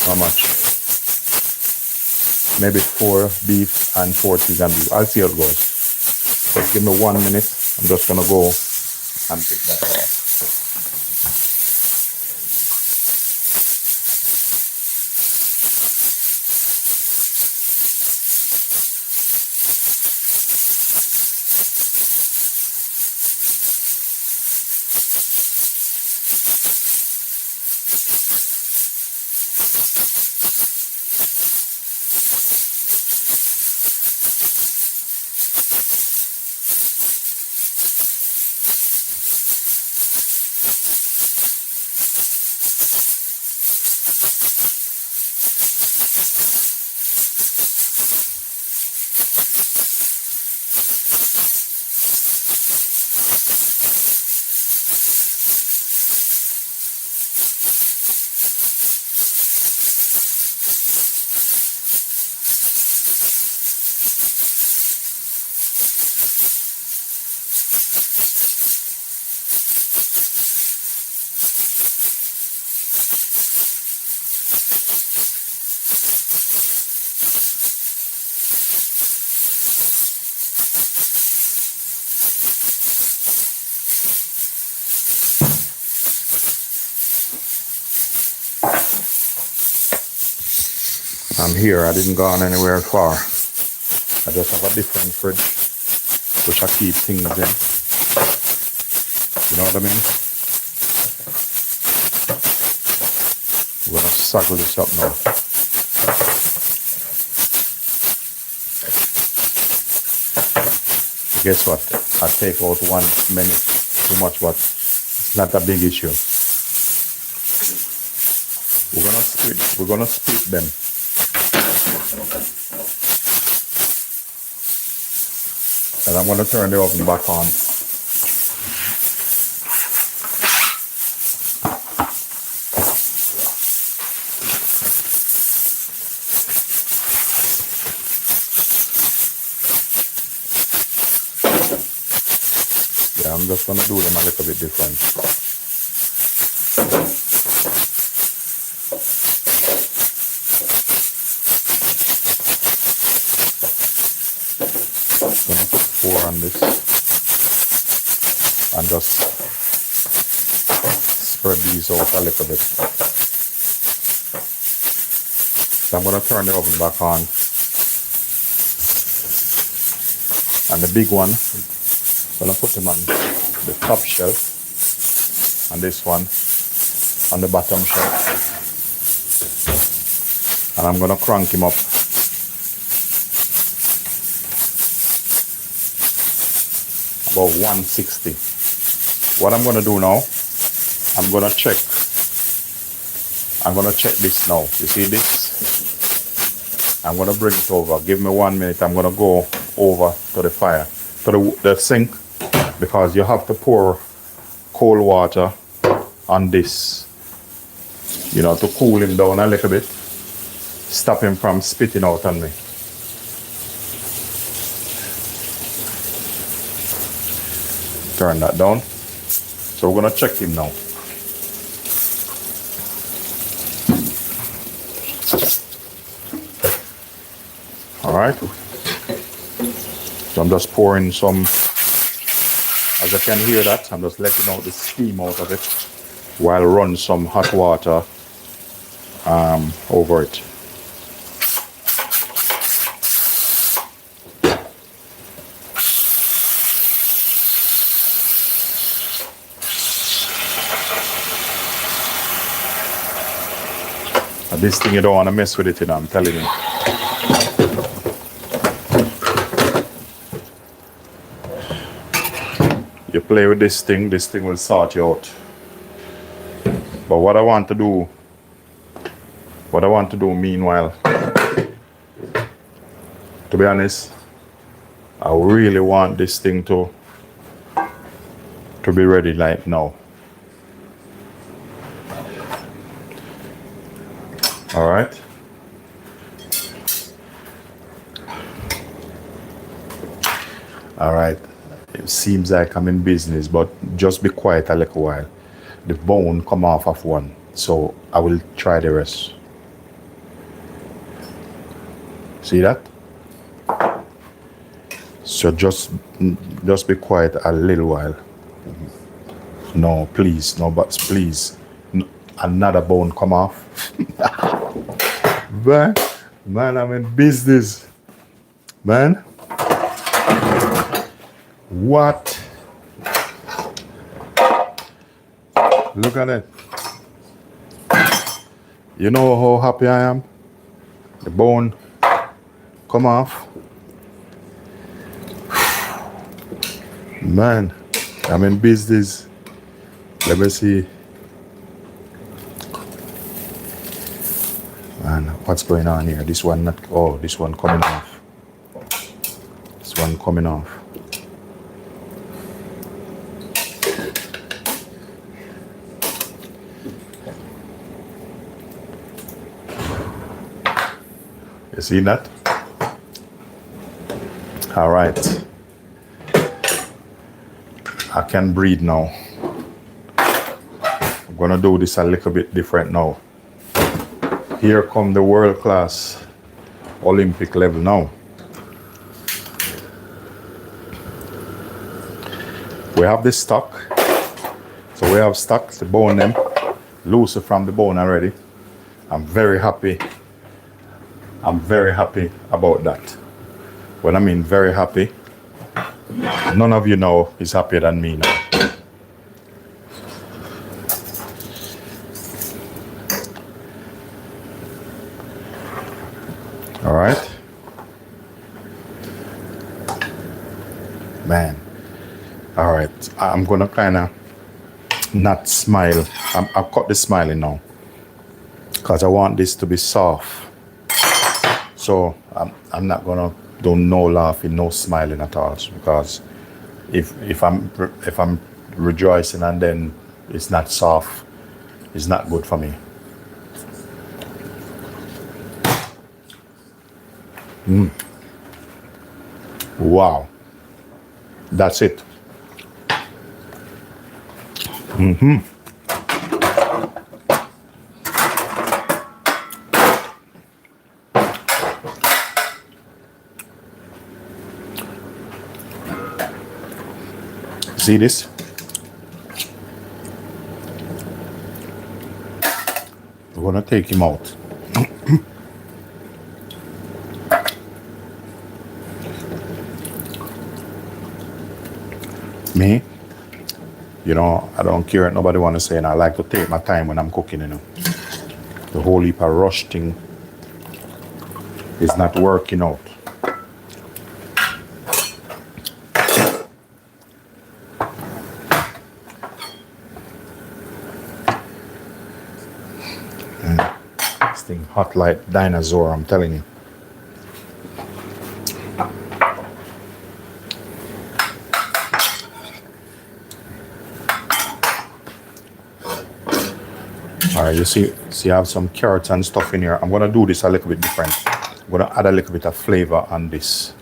how much? Maybe 4 beef and 4 cheese and beef. I'll see how it goes. Just give me 1 minute. I'm just gonna go and pick that up. I'm here. I didn't go on anywhere far. I just have a different fridge, which I keep things in. You know what I mean? We're gonna suckle this up now. Guess what? I take out 1 minute too much, but it's not a big issue. We're gonna split them. And I'm gonna turn the oven back on. Yeah, I'm just gonna do them a little bit different. Gonna pour on this and just spread these out a little bit. So I'm gonna turn the oven back on, and the big one, I'm gonna put them on the top shelf, and this one on the bottom shelf, and I'm gonna crank him up. About 160. What I'm gonna do now, I'm gonna check this now. You see this? I'm gonna bring it over. Give me 1 minute. I'm gonna go over to the fire, to the sink, because you have to pour cold water on this, you know, to cool him down a little bit, stop him from spitting out on me. Turn that down. So we're gonna check him now. All right. So I'm just pouring some. As you can hear that, I'm just letting out the steam out of it while run some hot water over it. This thing, you don't want to mess with it, you know, I'm telling you. You play with this thing will sort you out. But what I want to do meanwhile, to be honest, I really want this thing to be ready like now. All right. All right. It seems like I'm in business, but just be quiet a little while. The bone come off of one, so I will try the rest. See that? So just be quiet a little while. No, please, no, but please, another bone come off. Man, I'm in business, man. What? Look at it. You know how happy I am? The bone come off. Man, I'm in business. Let me see. Man, what's going on here? This one not, oh, this one coming off. This one coming off. You see that? All right. I can breathe now. I'm gonna do this a little bit different now. Here come the world-class Olympic level now. We have this stock. So we have stock, the bone them, loose from the bone already. I'm very happy I'm very happy about that. When I mean very happy, none of you know is happier than me now. All right, man. All right, I'm gonna kind of not smile. I'll cut the smiling now because I want this to be soft. So I'm not gonna do no laughing, no smiling at all, because if I'm rejoicing and then it's not soft, it's not good for me. Wow, that's it. See this? We're gonna take him out. Me, you know, I don't care what nobody want to say, and I like to take my time when I'm cooking, you know. The whole heap of rush thing is not working out. This thing hot like dinosaur, I'm telling you. All right, you see, I have some carrots and stuff in here. I'm gonna do this a little bit different. I'm gonna add a little bit of flavor on this.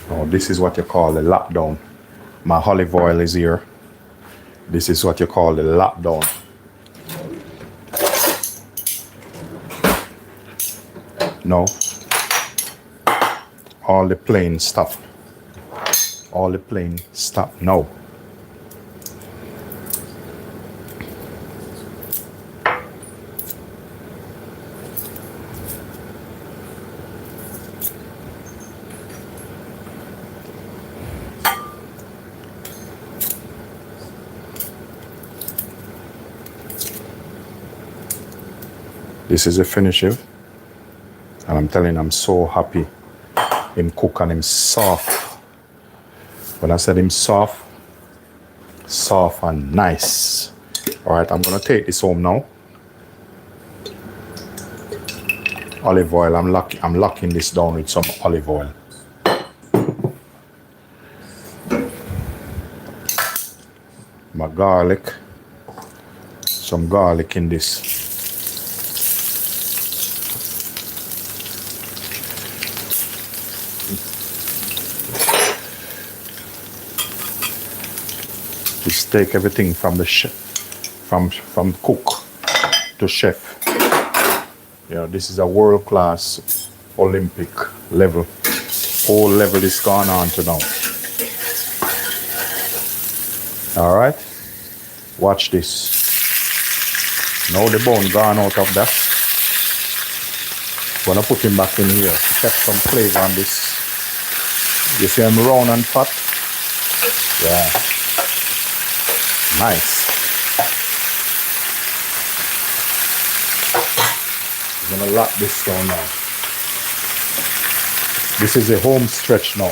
Oh, this is what you call the lockdown. My olive oil is here. This is what you call the lockdown. No, all the plain stuff. All the plain stuff. No. This is a finisher. And I'm telling you, I'm so happy him cook and him soft. When I said him soft, soft and nice. All right, I'm gonna take this home now. Olive oil, I'm locking this down with some olive oil. My garlic, some garlic in this. Just take everything from the chef, from cook to chef. You know, this is a world-class Olympic level. Whole level is gone on to now. All right, watch this. Now the bone gone out of that. Gonna put him back in here. Get some flavor on this. You see him round and fat? Yeah. Nice. I'm gonna lock this down now. This is a home stretch now.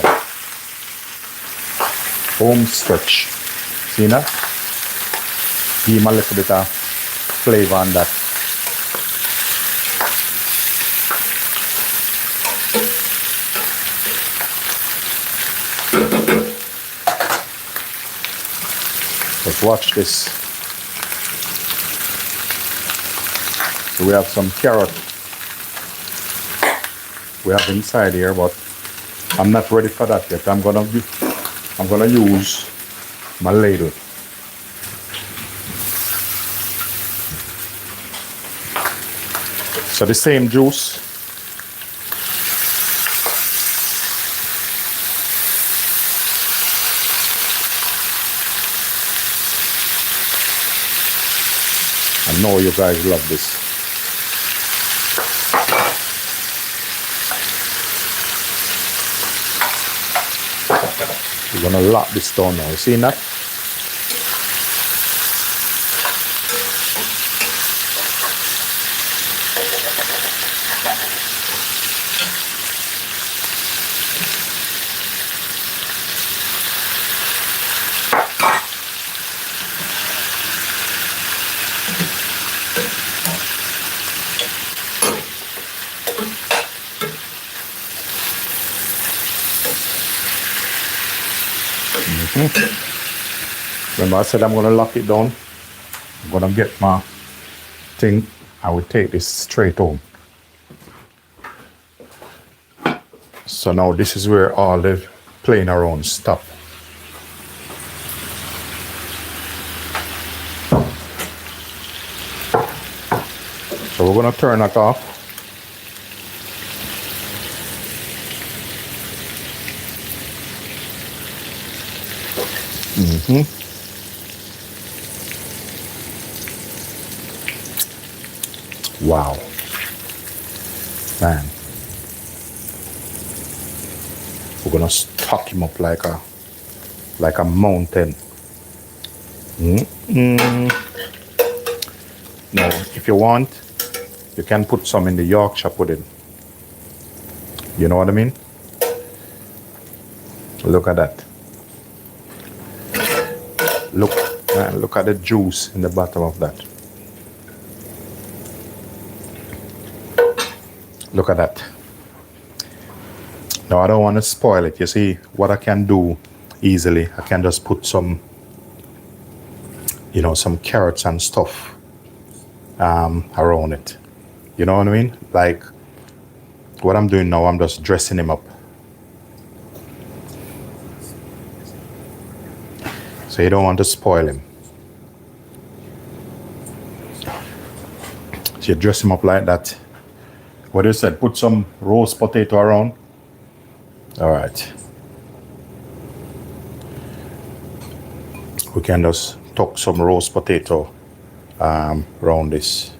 Home stretch. See that? Give him a little bit of flavor on that. Let's watch this. So we have some carrot. We have inside here, but I'm not ready for that yet. I'm gonna use my ladle. So the same juice know you guys love this. We're gonna lock this down now. You see that? Remember I said I'm gonna lock it down. I'm gonna get my thing. I will take this straight home. So now this is where all the playing around stop. So we're gonna turn that off. Wow, man, we're gonna stock him up like a mountain. Now, if you want, you can put some in the Yorkshire pudding. You know what I mean? Look at that. Look, man, look at the juice in the bottom of that. Look at that. Now I don't want to spoil it. You see, what I can do easily, I can just put some, some carrots and stuff around it. You know what I mean? Like what I'm doing now, I'm just dressing him up. So you don't want to spoil him. So you dress him up like that. What you said, put some roast potato around. All right. We can just tuck some roast potato around this.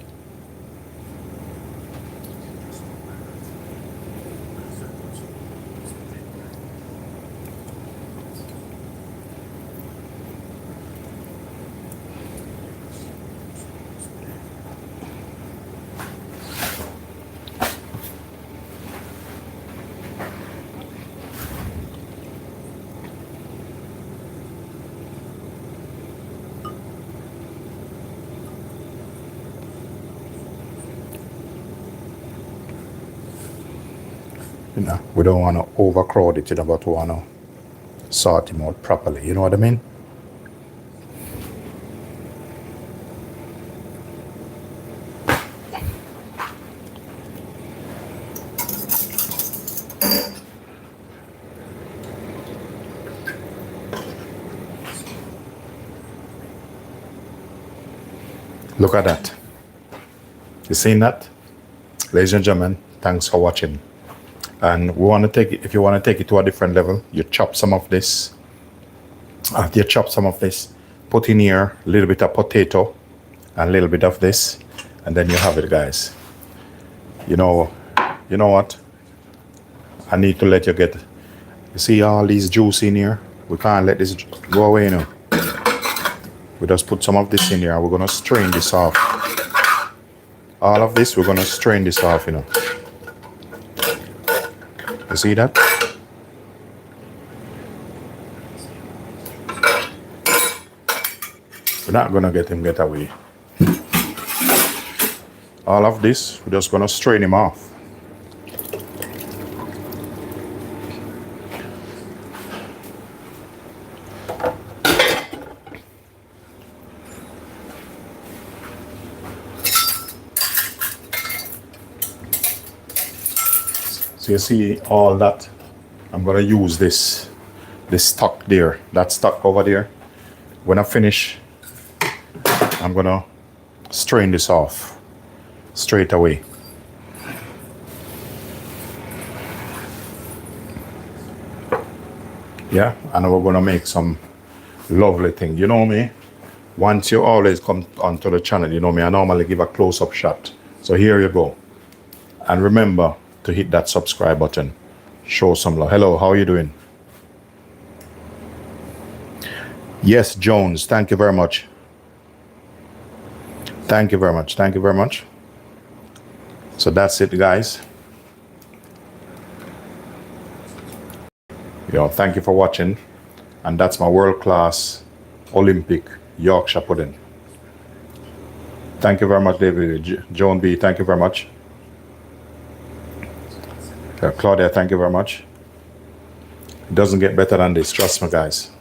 We don't want to overcrowd it, but we want to sort him out properly. You know what I mean? Look at that. You seen that? Ladies and gentlemen, thanks for watching. And we want to take it, if you want to take it to a different level, you chop some of this. After you chop some of this, put in here a little bit of potato and a little bit of this, and then you have it, guys. You know what? I need to let you get, you see all these juice in here? We can't let this go away now. We just put some of this in here and we're going to strain this off. All of this, we're going to strain this off, You see that? We're not going to get him get away. All of this, we're just going to strain him off. So you see all that, I'm gonna use this stock there, that stock over there. When I finish, I'm gonna strain this off straight away. Yeah, and we're gonna make some lovely thing. You know me, Once you always come onto the channel, you know me, I normally give a close-up shot. So here you go. And remember to hit that subscribe button. Show some love. Hello, how are you doing? Yes, Jones, thank you very much. Thank you very much. Thank you very much. So that's it, guys. Thank you for watching. And that's my world-class Olympic Yorkshire pudding. Thank you very much, David. Joan B, thank you very much. Claudia, thank you very much. It doesn't get better than this, trust me, guys.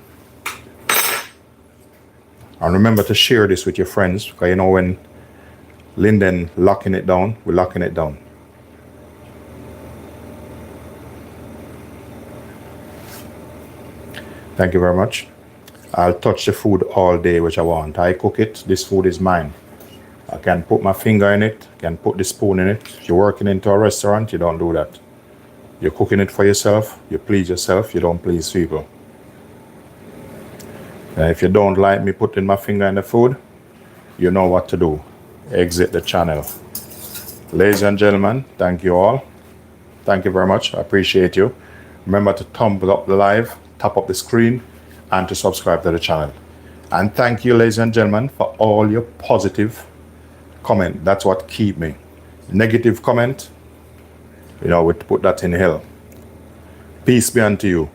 And remember to share this with your friends, because you know when Linden locking it down, we're locking it down. Thank you very much. I'll touch the food all day which I want. I cook it, this food is mine. I can put my finger in it, I can put the spoon in it. If you're working into a restaurant, you don't do that. You're cooking it for yourself, you please yourself, you don't please people. And if you don't like me putting my finger in the food, you know what to do. Exit the channel. Ladies and gentlemen, thank you all. Thank you very much, I appreciate you. Remember to thumbs up the live, tap up the screen, and to subscribe to the channel. And thank you, ladies and gentlemen, for all your positive comment. That's what keep me. Negative comment, we put that in hell. Peace be unto you.